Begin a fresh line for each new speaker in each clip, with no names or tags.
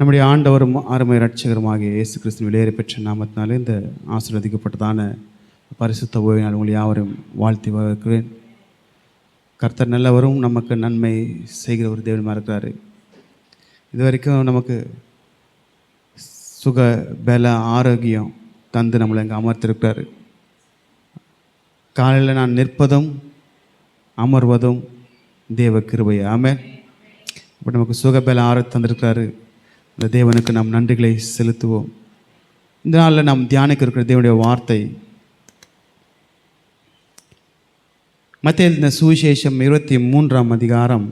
நம்முடைய ஆண்டவரும் அருமை இரட்சகருமாகிய இயேசு கிறிஸ்து வெளியேறி பெற்ற நாமத்தினாலே இந்த ஆசீர்வதிக்கப்பட்டதான பரிசுத்த ஓய்வினால் உங்களை யாவரும் வாழ்த்தி வரவேற்கிறேன். கர்த்தர் நல்லவரும் நமக்கு நன்மை செய்கிற ஒரு தேவனுமா இருக்கிறாரு. இது வரைக்கும் நமக்கு சுக பல ஆரோக்கியம் தந்து நம்மளை இங்கே அமர்த்திருக்கிறாரு. காலையில் நான் நிற்பதும் அமர்வதும் தேவ கிருபை. ஆமென். இப்போ நமக்கு சுகபல ஆரோக்கியம் தந்திருக்கிறாரு. இந்த தேவனுக்கு நாம் நன்றிகளை செலுத்துவோம். இந்த நாளில் நாம் தியானிக்க இருக்கிற தேவனுடைய வார்த்தை மத்தேயு எழுதின சுவிசேஷம் 23ஆம் அதிகாரம்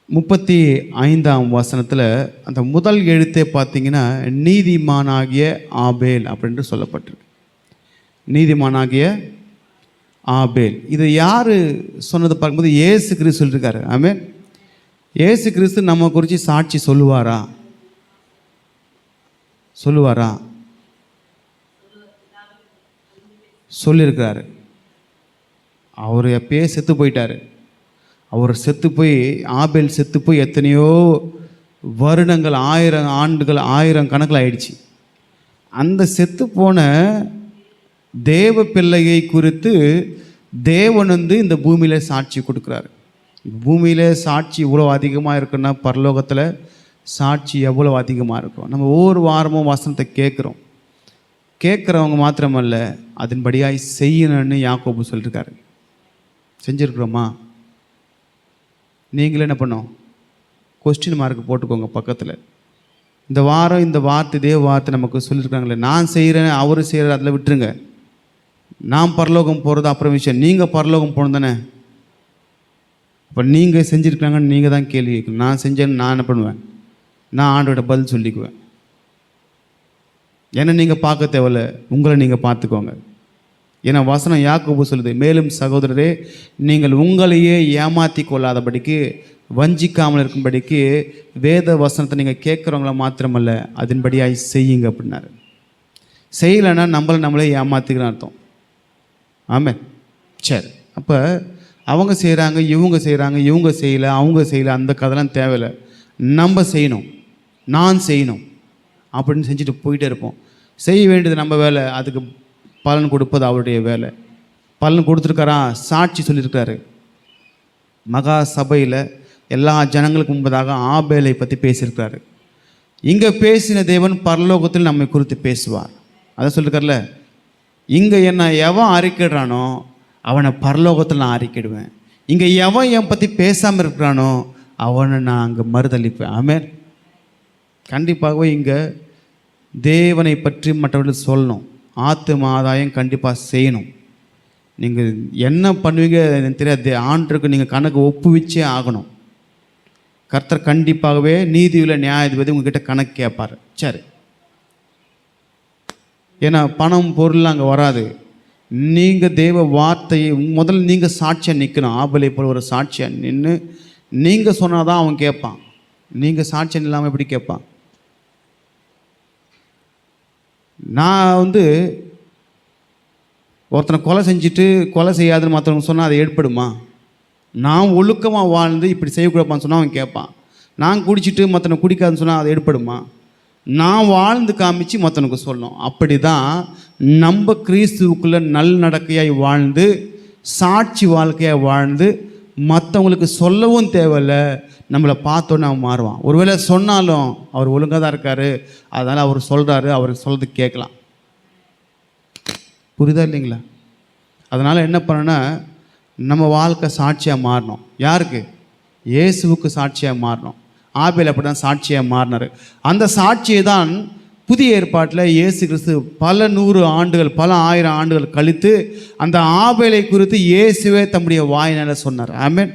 35ஆம் வசனத்தில் அந்த முதல் எழுத்தே பார்த்தீங்கன்னா நீதிமானாகிய ஆபேல் அப்படின்ட்டு சொல்லப்பட்டிருக்கு. நீதிமானாகிய ஆபேல் இது யார் சொன்னது பார்க்கும்போது இயேசு கிறிஸ்து சொல்லியிருக்காரு. ஆமென். இயேசு கிறிஸ்து நம்ம குறித்து சாட்சி சொல்லுவாரா? சொல்லியிருக்கிறாரு. அவர் எப்பயே செத்து போயிட்டார். அவர் செத்து போய் ஆபேல் செத்து போய் எத்தனையோ வருடங்கள், 1000 ஆண்டுகள், 1000 கணக்கில் ஆயிடுச்சு. அந்த செத்து போன தேவ பிள்ளையை குறித்து தேவன் இந்த பூமியில் சாட்சி கொடுக்குறாரு. பூமியில் சாட்சி இவ்வளோ அதிகமாக இருக்குன்னா பரலோகத்தில் சாட்சி எவ்வளோ அதிகமாக இருக்கும். நம்ம ஒவ்வொரு வாரமும் வசனத்தை கேட்குறவங்க மாத்திரமல்ல, அதன்படியாய் செய்யணும்னு யாக்கோபு சொல்லியிருக்காரு. செஞ்சுருக்குறோமா? நீங்களே என்ன பண்ணோம்? கொஸ்டின் மார்க் போட்டுக்கோங்க பக்கத்தில். இந்த வாரம் இந்த வார்த்தை தேவ வார்த்தை நமக்கு சொல்லியிருக்காங்களே, நான் செய்கிறேன் அவர் செய்கிற அதில் விட்டுருங்க. நான் பரலோகம் போகிறது அப்புறம் விஷயம், நீங்கள் பரலோகம் போகணும் தானே. இப்போ நீங்கள் செஞ்சுருக்காங்கன்னு நீங்கள் தான் கேள்வி கேட்கணும். நான் செஞ்சேன்னு நான் என்ன பண்ணுவேன்? நான் ஆண்டோட பதில் சொல்லிக்குவேன். ஏன்னா நீங்கள் பார்க்க தேவையில்ல, உங்களை நீங்கள் பார்த்துக்கோங்க. ஏன்னா வசனம் யாக்கோபு சொல்லுது, மேலும் சகோதரரே நீங்கள் உங்களையே ஏமாற்றி கொள்ளாதபடிக்கு, வஞ்சிக்காமல் இருக்கும்படிக்கு வேத வசனத்தை நீங்கள் கேட்குறவங்கள மாத்திரமல்ல அதன்படியாய் செய்யுங்க அப்படின்னாரு. செய்யலைன்னா நம்மளே ஏமாற்றிக்கிறோன்னு அர்த்தம். ஆமாம். சரி, அப்போ அவங்க செய்கிறாங்க, இவங்க செய்கிறாங்க, இவங்க செய்யலை, அவங்க செய்யலை, அந்த கதைலாம் தேவையில்லை. நம்ம செய்யணும், நான் செய்யணும் அப்படின்னு செஞ்சுட்டு போயிட்டே இருப்போம். செய்ய வேண்டியது நம்ம வேலை, அதுக்கு பலன் கொடுப்பது அவருடைய வேலை. பலன் கொடுத்துருக்காரா? சாட்சி சொல்லியிருக்காரு. மகா சபையில் எல்லா ஜனங்களுக்கும் முன்பதாக ஆபேலை பற்றி பேசியிருக்காரு. இங்கே பேசின தேவன் பரலோகத்தில் நம்மை குறித்து பேசுவார். அதை சொல்லியிருக்கார்ல, இங்கே என்ன எவன் அறிக்கைடுறானோ அவனை பரலோகத்தில் நான் அறிக்கையிடுவேன். இங்கே எவன் என் பற்றி பேசாமல் இருக்கிறானோ அவனை நான் அங்கே மறுதளிப்பேன். ஆமென். கண்டிப்பாகவே இங்கே தேவனை பற்றி மற்றவர்கள் சொல்லணும். ஆத்தும ஆதாயம் கண்டிப்பாக செய்யணும். நீங்கள் என்ன பண்ணுவீங்க தெரியாது, ஆண்டுக்கு நீங்கள் கணக்கு ஒப்புவிச்சே ஆகணும். கர்த்தர் கண்டிப்பாகவே நீதியுள்ள நியாயாதிபதி உங்ககிட்ட கணக்கு கேட்பார். சரி, ஏன்னா பணம் பொருள் அங்கே வராது. நீங்கள் தேவ வார்த்தையை முதல்ல நீங்கள் சாட்சியாக நிற்கணும். ஆபேலை போல் ஒரு சாட்சியாக நின்று நீங்கள் சொன்னால் தான் அவன் கேட்பான். நீங்கள் சாட்சியம் இல்லாமல் எப்படி கேட்பான்? நான் ஒருத்தனை கொலை செஞ்சுட்டு கொலை செய்யாதுன்னு மற்றவங்க சொன்னால் அது ஏற்படுமா? நான் ஒழுக்கமாக வாழ்ந்து இப்படி செய்யக்கூடாப்பான்னு சொன்னால் அவன் கேட்பான். நான் குடிச்சிட்டு மற்றவனை குடிக்காதுன்னு சொன்னால் அது ஏற்படுமா? நான் வாழ்ந்து காமிச்சு மற்றவனுக்கு சொல்லணும். அப்படி தான் நம்ம கிறிஸ்துவுக்குள்ளே நல் நடக்கையாய் வாழ்ந்து சாட்சி வாழ்க்கையாக வாழ்ந்து மற்றவங்களுக்கு சொல்லவும் தேவையில்லை, நம்மளை பார்த்தோன்னே அவன் மாறுவான். ஒருவேளை சொன்னாலும் அவர் ஒழுங்காக தான் இருக்கார், அதனால் அவர் சொல்கிறாரு, அவருக்கு சொல்கிறது கேட்கலாம். புரியுதா இல்லைங்களா? அதனால் என்ன பண்ணணுன்னா நம்ம வாழ்க்கை சாட்சியாக மாறணும். யாருக்கு? இயேசுவுக்கு சாட்சியாக மாறணும். ஆபேல் அப்படி தான் சாட்சியாக மாறினார். அந்த சாட்சியை தான் புதிய ஏற்பாட்டில் இயேசு கிறிஸ்து பல 100 ஆண்டுகள், பல 1000 ஆண்டுகள் கழித்து அந்த ஆபேலை குறித்து இயேசுவே தம்முடைய வாயினால் சொன்னார். ஆமென்.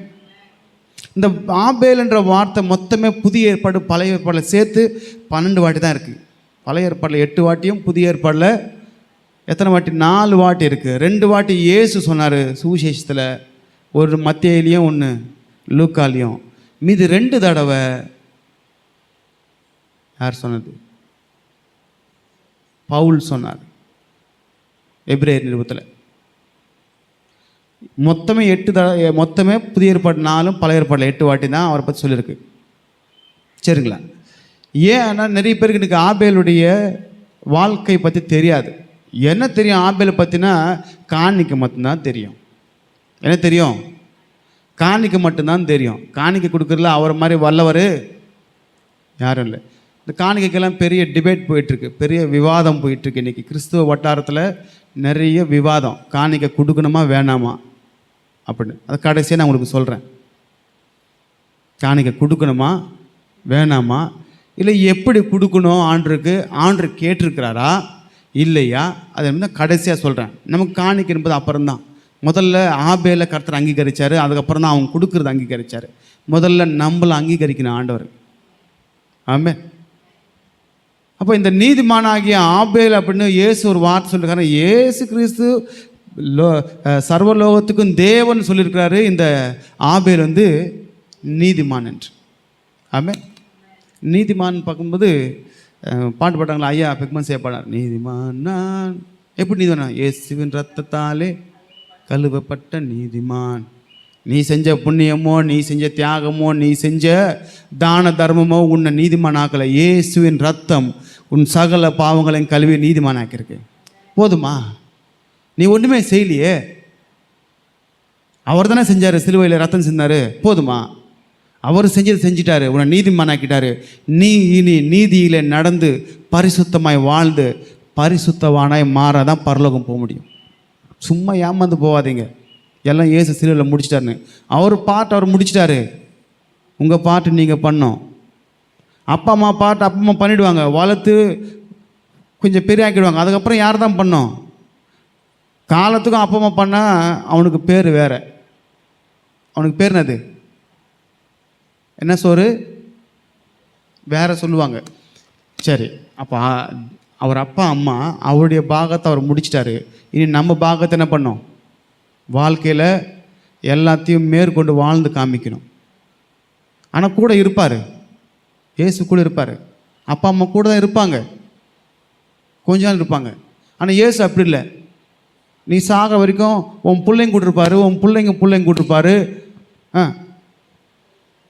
இந்த ஆபேல் என்ற வார்த்தை மொத்தமே புதிய ஏற்பாடு பழைய ஏற்பாடில் சேர்த்து 12 வாட்டி தான் இருக்குது. பழைய ஏற்பாடில் 8 வாட்டியும் புதிய ஏற்பாடில் எத்தனை வாட்டி? 4 வாட்டி இருக்குது. 2 வாட்டி இயேசு சொன்னார் சுவிசேஷத்தில், ஒரு மத்தேயுலையும் ஒன்று லூக்காலையும். மீது 2 தடவை யார் சொன்னது? பவுல் சொன்னார் எபிரேயர் நிருபத்தில். மொத்தமே 8 மொத்தமே புதிய ஏற்பாடு 4, பழைய ஏற்பாடில் 8 வாட்டி தான் அவரை பற்றி சொல்லியிருக்கு. சரிங்களா? ஏன்னா நிறைய பேருக்கு இன்றைக்கி ஆபேலுடைய வாழ்க்கை பற்றி தெரியாது. என்ன தெரியும் ஆபேலை பற்றினா? காணிக்கை மட்டும்தான் தெரியும். என்ன தெரியும்? காணிக்கை மட்டும்தான் தெரியும். காணிக்கை கொடுக்குறதுல அவர் மாதிரி வல்லவர் யாரும் இல்லை. இந்த காணிக்கைக்கெல்லாம் பெரிய டிபேட் போயிட்டுருக்கு, பெரிய விவாதம் போயிட்டுருக்கு. இன்றைக்கி கிறிஸ்துவ வட்டாரத்தில் நிறைய விவாதம், காணிக்கை கொடுக்கணுமா வேணாமா அப்படின்னு. அது கடைசியாக நான் உங்களுக்கு சொல்கிறேன். காணிக்கை கொடுக்கணுமா வேணாமா, இல்லை எப்படி கொடுக்கணும், ஆண்டவர் கேட்டிருக்கிறாரா இல்லையா, அதை வந்து கடைசியாக சொல்கிறேன். நமக்கு காணிக்கை என்பது அப்புறம்தான். முதல்ல ஆபேலை கர்த்தர் அங்கீகரித்தார், அதுக்கப்புறம் தான் அவங்க கொடுக்குறது அங்கீகரித்தார். முதல்ல நம்மளை அங்கீகரிக்கணும் ஆண்டவர். ஆமே. அப்போ இந்த நீதிமானாகிய ஆபேல் அப்படின்னு இயேசு ஒரு வார்த்தை சொல்லியிருக்காரு. இயேசு கிறிஸ்து சர்வலோகத்துக்கும் தேவன் சொல்லியிருக்கிறாரு இந்த ஆபேல் வந்து நீதிமான் என்று. ஆமே. நீதிமான் பார்க்கும்போது பாட்டு பாட்டாங்களா, ஐயா பெக்மன் செய்யப்பாடார். நீதிமான் நான் எப்படி நீதிமான்? இயேசுவின் ரத்தத்தாலே கழுவப்பட்ட நீதிமான். நீ செஞ்ச புண்ணியமோ, நீ செஞ்ச தியாகமோ, நீ செஞ்ச தான தர்மமோ உன்னை நீதிமான் ஆக்கலை. இயேசுவின் ரத்தம் உன் சகல பாவங்களையும் கழுவி நீதிமான் ஆக்கியிருக்கு. போதுமா? நீ ஒன்றுமே செய்யலையே, அவர் தானே செஞ்சார், சிலுவையில் ரத்தம் செஞ்சார். போதுமா? அவர் செஞ்சதை செஞ்சிட்டாரு, உன்னை நீதிமான் ஆக்கிட்டாரு. நீ இனி நீதியில் நடந்து பரிசுத்தமாய் வாழ்ந்து பரிசுத்தவானாய் மாறாதான் பரலோகம் போக முடியும். சும்மா ஏமாந்து போகாதீங்க. எல்லாம் இயேசு சிலுவையில் முடிச்சிட்டாருன்னு. அவர் பாட்டு அவர் முடிச்சிட்டாரு, உங்கள் பாட்டு நீங்கள் பண்ணோம். அப்பா அம்மா பாட்டு அப்பா அம்மா பண்ணிவிடுவாங்க, வளர்த்து கொஞ்சம் பெரிய ஆக்கிடுவாங்க. அதுக்கப்புறம் யார் தான் பண்ணோம்? காலத்துக்கும் அப்பா அம்மா பண்ணால் அவனுக்கு பேர் வேறு. அவனுக்கு பேர் என்னது? என்ன சோறு வேறு சொல்லுவாங்க. சரி, அப்போ அவர் அப்பா அம்மா அவருடைய பாகத்தை அவர் முடிச்சிட்டாரு. இனி நம்ம பாகத்தை என்ன பண்ணோம்? வாழ்க்கையில் எல்லாத்தையும் மேற்கொண்டு வாழ்ந்து காமிக்கணும். ஆனால் கூட இருப்பார், இயேசு கூட இருப்பார். அப்பா அம்மா கூட தான் இருப்பாங்க, கொஞ்ச நாள் இருப்பாங்க. ஆனால் இயேசு அப்படி இல்லை. நீ சாக வரைக்கும் உன் பிள்ளைங்க கூட்டிருப்பாரு, உன் பிள்ளைங்க கூட்டிருப்பாரு.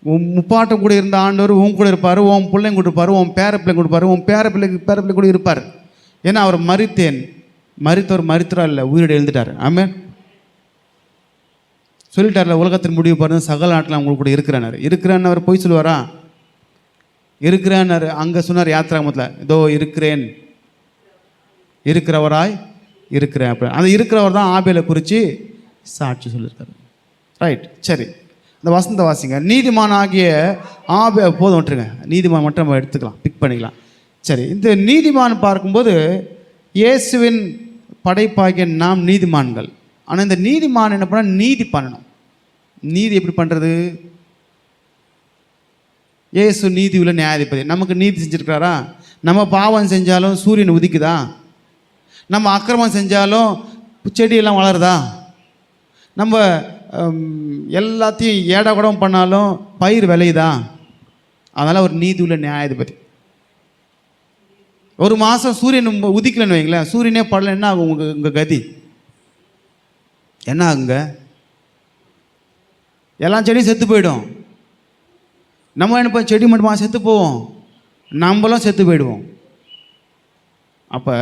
உன் முப்பாட்டம் கூட இருந்த ஆண்டவர் உன் கூட இருப்பார், உன் பிள்ளைங்க கொடுப்பார், உன் பேர பிள்ளை கொடுப்பார், உன் பேர பிள்ளை கூட இருப்பார். ஏன்னா அவர் மரித்தவர் மரித்தரா இல்லை, உயிரோடு எழுந்துட்டார். ஆமே. சொல்லிட்டார்ல, உலகத்தின் முடிவு பாருங்க, சகல நாட்டில் அவங்களுக்கு கூட இருக்கிறான்னு அவர் போய் சொல்லுவாரா? இருக்கிறான்னாரு. அங்கே சொன்னார் யாத்திராகமத்தில், இதோ இருக்கிறேன், இருக்கிறவராய் இருக்கிறேன் அப்படி. அந்த இருக்கிறவர் தான் ஆபேலை குறித்து சாட்சி சொல்லியிருக்காரு. ரைட், சரி. இந்த வசந்த வாசிங்க. நீதிமான் ஆகிய ஆபே போதும் விட்டுருங்க, நீதிமான் மட்டும் நம்ம எடுத்துக்கலாம், பிக் பண்ணிக்கலாம். சரி, இந்த நீதிமான் பார்க்கும்போது இயேசுவின் படைப்பாகிய நாம் நீதிமான்கள். ஆனால் இந்த நீதிமான் என்ன பண்ணால் நீதி பண்ணணும். நீதி எப்படி பண்ணுறது? இயேசு நீதி உள்ள நியாயாதிபதி, நமக்கு நீதி செஞ்சுருக்கிறாரா? நம்ம பாவம் செஞ்சாலும் சூரியன் உதிக்குதா? நம்ம அக்கிரமம் செஞ்சாலும் செடியெல்லாம் வளருதா? நம்ம எல்லாத்தையும் ஏடா கூடம் பண்ணாலும் பயிர் விளையுதா? அதனால் ஒரு நீதி உள்ள நியாயாதிபதி. ஒரு மாதம் சூரியன் உதிக்கலன்னு வைங்களேன், சூரியனே படல, என்ன ஆகும்? உங்கள் கதி என்ன ஆகுங்க? எல்லாம் செடியும் செத்து போயிடும். நம்ம என்ன செடி மட்டுமா செத்து போவோம், நம்மளும் செத்து போயிடுவோம். அப்போ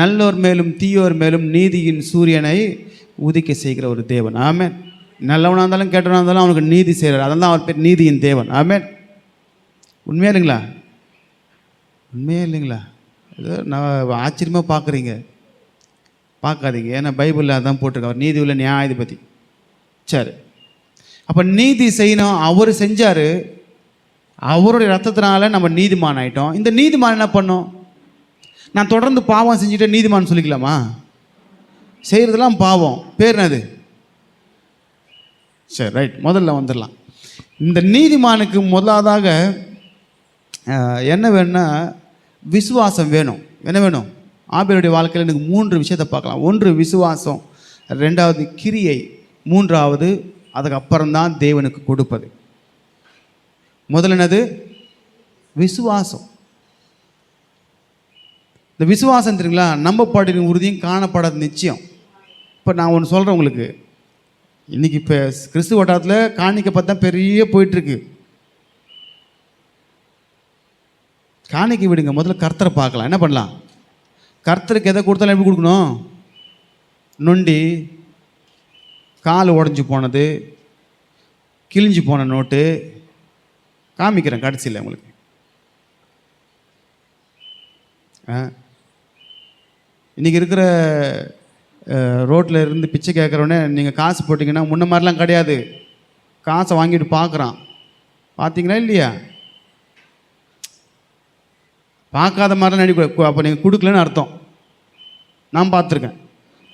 நல்லோர் மேலும் தீயோர் மேலும் நீதியின் சூரியனை உதிக்க செய்கிற ஒரு தேவன். ஆமென். நல்லவனாக இருந்தாலும் கெட்டவனாக இருந்தாலும் அவனுக்கு நீதி செய்கிறார். அதெல்லாம் அவர் பேர் நீதியின் தேவன். ஆமென். உண்மையா இல்லைங்களா? உண்மையா இல்லைங்களா? ஏதோ நான் ஆச்சரியமாக பார்க்காதீங்க. ஏன்னா பைபிளில் அதான் போட்டிருக்க, அவர் நீதி உள்ள நியாயாதிபதி. சரி, அப்போ நீதி செய்யணும். அவர் செஞ்சார், அவருடைய ரத்தத்தினால நம்ம நீதிமான் ஆகிட்டோம். இந்த நீதிமான் என்ன பண்ணோம்? நான் தொடர்ந்து பாவம் செஞ்சுட்டு நீதிமான் சொல்லிக்கலாமா? செய்கிறதெல்லாம் பாவம், பேர் என்னது? சரி, ரைட், முதல்ல வந்துடலாம். இந்த நீதிமானுக்கு முதலாவதாக என்ன வேணும்னா விசுவாசம் வேணும். என்ன வேணும்? ஆபேலுடைய வாழ்க்கையில் எனக்கு 3 விஷயத்தை பார்க்கலாம். 1 விசுவாசம், 2வது கிரியை, 3வது அதுக்கப்புறம்தான் தேவனுக்கு கொடுப்பது. முதல்ல என்னது? விசுவாசம். இந்த விசுவாசம் தெரியுங்களா? நம்பப்படின் உறுதியும் காணப்படாத நிச்சயம். இப்போ நான் ஒன்று சொல்கிறேன் உங்களுக்கு. இன்றைக்கி இப்போ கிறிஸ்துவ வட்டாரத்தில் காணிக்கை பார்த்தா பெரிய போயிட்டுருக்கு. காணிக்கை விடுங்க, முதல்ல கர்த்தரை பார்க்கலாம். என்ன பண்ணலாம்? கர்த்தருக்கு எதை கொடுத்தாலும் எப்படி கொடுக்கணும்? நொண்டி, கால் உடஞ்சி போனது, கிழிஞ்சு போன நோட்டு காமிக்கிறேன் கடைசியில் உங்களுக்கு. இன்றைக்கி இருக்கிற ரோட்டில் இருந்து பிச்சை கேட்குறவனே நீங்கள் காசு போட்டிங்கன்னா முன்ன மாதிரிலாம் கிடையாது. காசை வாங்கிட்டு பார்க்குறான். பார்த்தீங்களா இல்லையா? பார்க்காத மாதிரிலாம் நடிக்க. அப்போ நீங்கள் கொடுக்கலன்னு அர்த்தம். நான் பார்த்துருக்கேன்.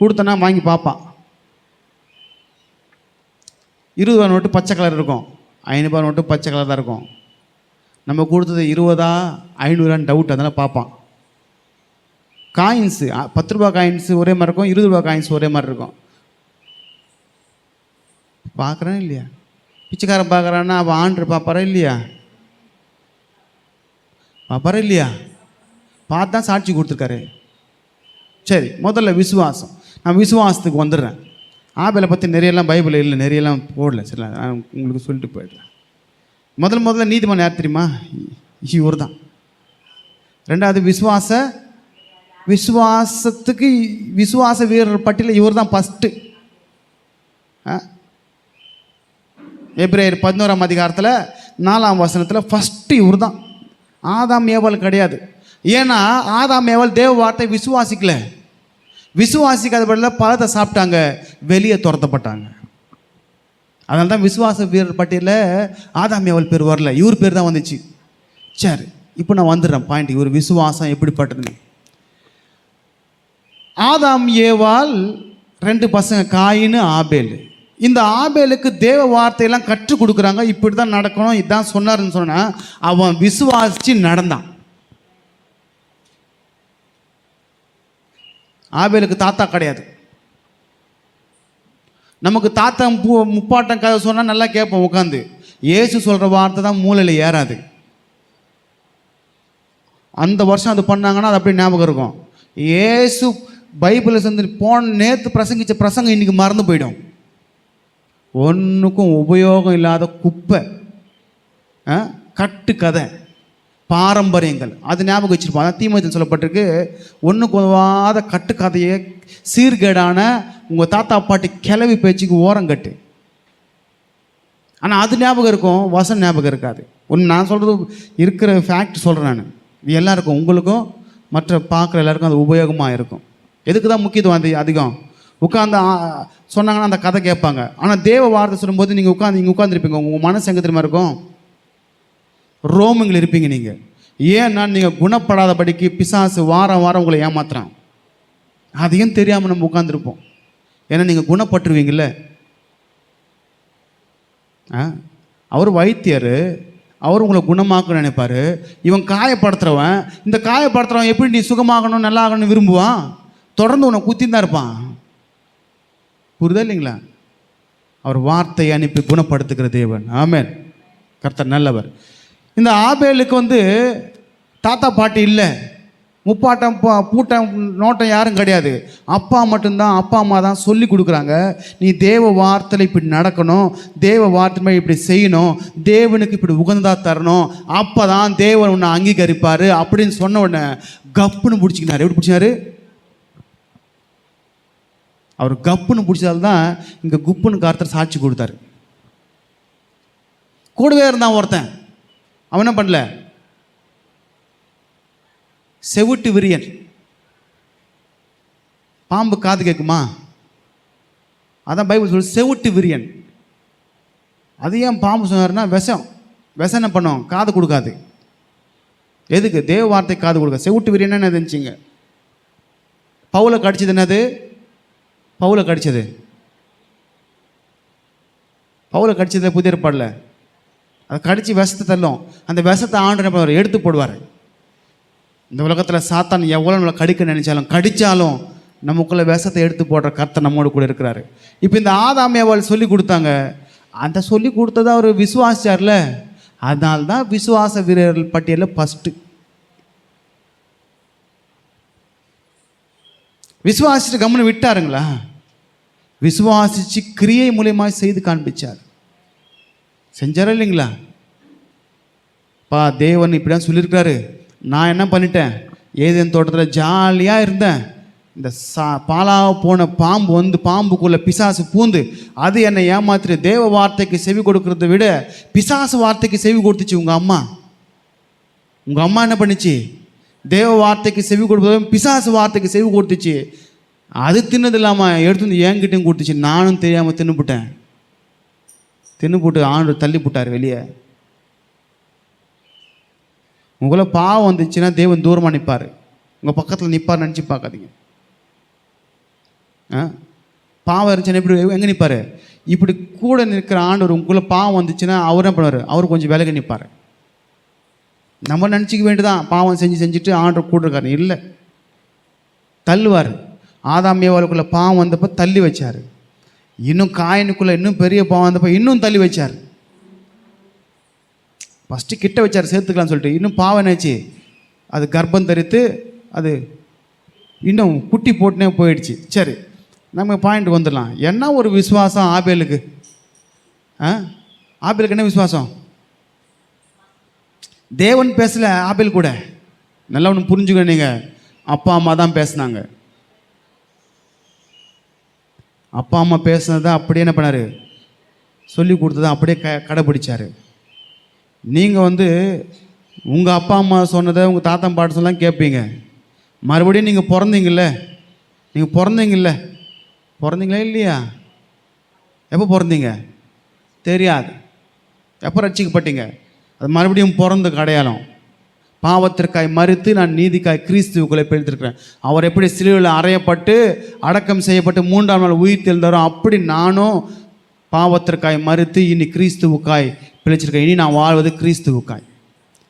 கொடுத்தனா வாங்கி பார்ப்பான். 20 ரூபா நோட்டு பச்சை கலர் இருக்கும், 5 ரூபா நோட்டு பச்சை கலர் தான் இருக்கும். நம்ம கொடுத்தது 20 500 டவுட், அதெல்லாம் பார்ப்பான். காயின்ஸு 10 ரூபா காயின்ஸு ஒரே மாதிரி இருக்கும், 20 ரூபா காயின்ஸ் ஒரே மாதிரி இருக்கும். பார்க்குறேன் இல்லையா? பிச்சைக்காரன் பார்க்குறான்னா அவன் ஆண்டு பார்ப்பாரா இல்லையா? பார்ப்பாரா இல்லையா? பார்த்து தான் சாட்சி கொடுத்துருக்காரு. சரி, முதல்ல விசுவாசம். நான் விசுவாசத்துக்கு வந்துடுறேன். ஆபேலை பற்றி நிறையெல்லாம் பைபிள் இல்லை, நிறையெல்லாம் போடல. சரி, நான் உங்களுக்கு சொல்லிட்டு போயிடுறேன். முதல்ல நீதிமான் யார் தெரியுமா? இவர் தான். ரெண்டாவது விசுவாசத்துக்கு விசுவாச வீரர் பட்டியலில் இவர் தான் ஃபஸ்ட்டு. எபிரேயர் 11ஆம் அதிகாரத்தில் 4ஆம் வசனத்தில் ஃபஸ்ட்டு இவர் தான். ஆதாம் ஏவாள் கிடையாது. ஏன்னா ஆதாம் ஏவாள் தேவ வார்த்தை விசுவாசிக்கல. விசுவாசிக்காத படியில் பழத்தை சாப்பிட்டாங்க, வெளியே துரத்தப்பட்டாங்க. அதனால தான் விசுவாச வீரர் பட்டியலில் ஆதாம் ஏவாள் பேர் வரல, இவர் பேர் தான் வந்துச்சு. சரி, இப்போ நான் வந்துடுறேன் பாயிண்ட். இவர் விசுவாசம் எப்படிப்பட்டதுன்னு. ஆதாம் ஏவாள் 2 பசங்க, காயின் ஆபேல். இந்த ஆபேலுக்கு தேவ வார்த்தையெல்லாம் கற்றுக் கொடுக்குறாங்க. இப்படி தான் நடக்கணும், இதுதான் சொன்னார்னு சொன்னால் அவன் விசுவாசித்து நடந்தான். ஆபேலுக்கு தாத்தா கிடையாது. நமக்கு தாத்தா முப்பாட்டம் கதை சொன்னால் நல்லா கேட்போம் உட்காந்து. இயேசு சொல்கிற வார்த்தை தான் மூளையில் ஏறாது. அந்த வருஷம் அது பண்ணாங்கன்னா அது அப்படி ஞாபகம் இருக்கும். இயேசு பைபிளில் சேர்ந்து நேற்று பிரசங்கிச்ச பிரசங்கம் இன்றைக்கி மறந்து போயிடும். ஒன்றுக்கும் உபயோகம் இல்லாத குப்பை, கட்டு கதை, பாரம்பரியங்கள், அது ஞாபகம் வச்சுருப்போம். அதான் தீமோத்தேயுவில் சொல்லப்பட்டிருக்கு, ஒன்றுக்கு உதவாத கட்டுக்கதையை சீர்கேடான உங்கள் தாத்தா பாட்டி கிளவி பேச்சுக்கு ஓரங்கட்டு. ஆனால் அது ஞாபகம் இருக்கும், வசனம் ஞாபகம் இருக்காது. ஒன்று நான் சொல்கிறது இருக்கிற ஃபேக்ட் சொல்கிறேன். நான் இது எல்லாருக்கும், உங்களுக்கும் மற்ற பார்க்குற எல்லாருக்கும் அது உபயோகமாக இருக்கும். எதுக்கு தான் முக்கியத்துவம் அது அதிகம்? உட்காந்து சொன்னாங்கன்னா அந்த கதை கேட்பாங்க. ஆனால் தேவ வார்த்தை சொல்லும்போது நீங்கள் இங்கே உட்காந்துருப்பீங்க. உங்கள் மனசு எங்கே தெரியுமா இருக்கும்? ரோமிங்கில் இருப்பீங்க நீங்கள். ஏன்னா நீங்கள் குணப்படாதபடிக்கு பிசாசு வாரம் வாரம் உங்களை ஏமாத்துறான். அதையும் தெரியாமல் நம்ம உட்காந்துருப்போம். ஏன்னா நீங்கள் குணப்பட்டுருவீங்கள்ல. அவர் வைத்தியர், அவர் உங்களை குணமாக்கணும்னு நினைப்பார். இவன் காயப்படுத்துகிறவன், இந்த காயப்படுத்துகிறவன் எப்படி நீ சுகமாகணும் நல்லா ஆகணும்னு விரும்புவான்? தொடர்ந்து உன்னை குத்தின்னு தான் இருப்பான். புரியுதா இல்லைங்களா? அவர் வார்த்தையை அனுப்பி குணப்படுத்துகிற தேவன். ஆமென். கர்த்தர் நல்லவர். இந்த ஆபேலுக்கு தாத்தா பாட்டி இல்லை, முப்பாட்டம் பூட்டம் நோட்டம் யாரும் கிடையாது. அப்பா மட்டும்தான், அப்பா அம்மா தான் சொல்லி கொடுக்குறாங்க. நீ தேவ வார்த்தையில் இப்படி நடக்கணும், தேவ வார்த்தை இப்படி செய்யணும், தேவனுக்கு இப்படி உகந்ததாக தரணும், அப்போ தான் தேவன் உன்னை அங்கீகரிப்பார் அப்படின்னு சொன்ன உடனே கப்புன்னு பிடிச்சிக்கினார். எப்படி பிடிச்சினாரு? அவர் கப்புன்னு பிடிச்சதால்தான் இங்கே குப்புன்னு கர்த்தர் சாட்சி கொடுத்தாரு. கூடவே இருந்தான் ஒருத்தன். அவன் என்ன பண்ணல? செவிட்டு விரியன். பாம்பு காது கேட்குமா? அதான் பைபிள் சொல்லு செவிட்டு விரியன். அது ஏன் பாம்பு சொன்னார்னா விஷம் என்ன பண்ணும்? காது கொடுக்காது. எதுக்கு? தேவ வார்த்தை காது கொடுக்க. செவிட்டு விரியன் என்ன இருந்துச்சுங்க? பவுலை கடிச்சது என்னது? பவுலை கடிச்சது புதிய ஏற்பாடுல அதை கடிச்சு விஷத்தை தள்ளும். அந்த விஷத்தை ஆண்டு எடுத்து போடுவார். இந்த உலகத்தில் சாத்தான் எவ்வளோ நம்மளை கடிக்க நினைச்சாலும் கடித்தாலும் நமக்குள்ள விஷத்தை எடுத்து போடுற கர்த்தர் நம்மோடு கூட இருக்கிறாரு. இப்போ இந்த ஆதாம் ஏவாள் சொல்லி கொடுத்தாங்க. அந்த சொல்லி கொடுத்ததை அவர் விசுவாசிச்சார்ல, அதனால்தான் விசுவாச வீரர்கள் பட்டியலில் ஃபஸ்ட்டு. விசுவாசிச்சு கம்முன்னு விட்டாருங்களா? விசுவாசிச்சு கிரியை மூலியமாக செய்து காண்பிச்சார். செஞ்சாரா இல்லைங்களா? தேவன் இப்படிதான் சொல்லியிருக்காரு, நான் என்ன பண்ணிட்டேன், ஏதேன் தோட்டத்தில் ஜாலியாக இருந்தேன். இந்த பாலாக போன பாம்பு வந்து, பாம்புக்குள்ளே பிசாசு பூந்து அது என்னை ஏமாத்திட்டு, தேவ வார்த்தைக்கு செவி கொடுக்கறத விட பிசாசு வார்த்தைக்கு செவி கொடுத்துச்சு உங்கள் அம்மா. உங்கள் அம்மா என்ன பண்ணிச்சு, தேவ வார்த்தைக்கு செவி கொடுப்பதும் பிசாசு வார்த்தைக்கு செவி கொடுத்துச்சு. அது தின்னது இல்லாமல் எடுத்து வந்து என்கிட்டையும் கொடுத்துச்சு. நானும் தெரியாமல் தின்னுபுட்டேன். தின்னுபுட்டு ஆண்டு தள்ளி போட்டார் வெளியே. உங்களை பாவம் வந்துச்சுன்னா தேவன் தூரமாக நிற்பார், உங்கள் பக்கத்தில் நிற்பார் நினச்சி பார்க்காதீங்க. பாவம் இருந்துச்சுன்னா இப்படி எங்கே நிற்பார், இப்படி கூட நிற்கிற ஆண்டவர் உங்களுக்குள்ளே பாவம் வந்துச்சுன்னா அவர் என்ன பண்ணுவார், அவர் கொஞ்சம் விலகி நிற்பார். நம்ம நினச்சிக்க வேண்டியதான் பாவம் செஞ்சுட்டு ஆண்டவர் கூட இருக்காரு. இல்லை, தள்ளுவார். ஆதாம் ஏவாளுக்குள்ளே பாவம் வந்தப்போ தள்ளி வச்சார். இன்னும் காயினுக்குள்ளே இன்னும் பெரிய பாவம் வந்தப்போ இன்னும் தள்ளி வச்சார். ஃபஸ்ட்டு கிட்ட வச்சார் சேர்த்துக்கலாம்னு சொல்லிட்டு. இன்னும் பாவம் என்னாச்சு, அது கர்ப்பம் தரித்து அது இன்னும் குட்டி போட்டுனே போயிடுச்சு. சரி, நம்ம பாயிண்ட் வந்துடலாம். என்ன ஒரு விசுவாசம் ஆபேலுக்கு? ஆபேலுக்கு என்ன விசுவாசம்? தேவன் பேசல ஆபேல் கூட. நல்லா ஒன்று புரிஞ்சுக்கணும், நீங்கள் அப்பா அம்மா தான் பேசினாங்க. அப்பா அம்மா பேசுனதை அப்படியே என்ன பண்ணார், சொல்லி கொடுத்ததை அப்படியே கடைப்பிடிச்சார். நீங்கள் வந்து உங்கள் அப்பா அம்மா சொன்னதை உங்கள் தாத்தா பாட்டு சொல்லலாம் கேட்பீங்க. மறுபடியும் நீங்கள் பிறந்தீங்கல்ல, நீங்கள் பிறந்தீங்களா இல்லையா? எப்போ பிறந்தீங்க தெரியாது. எப்போ ரட்சிக்கப்பட்டீங்க? அது மறுபடியும் பிறந்த அடையாளம். பாவத்திற்காய் மறுத்து நான் நீதிக்காய் கிறிஸ்துவுக்குள்ளே பிழைத்திருக்கிறேன். அவர் எப்படி சிலுவையில் அறையப்பட்டு அடக்கம் செய்யப்பட்டு 3ஆம் நாள் உயிர் தெழுந்தாரோ அப்படி நானும் பாவத்திற்காய் மறுத்து இனி கிறிஸ்துவுக்காய் பிழைச்சிருக்கேன். இனி நான் வாழ்வது கிறிஸ்துவுக்காய்.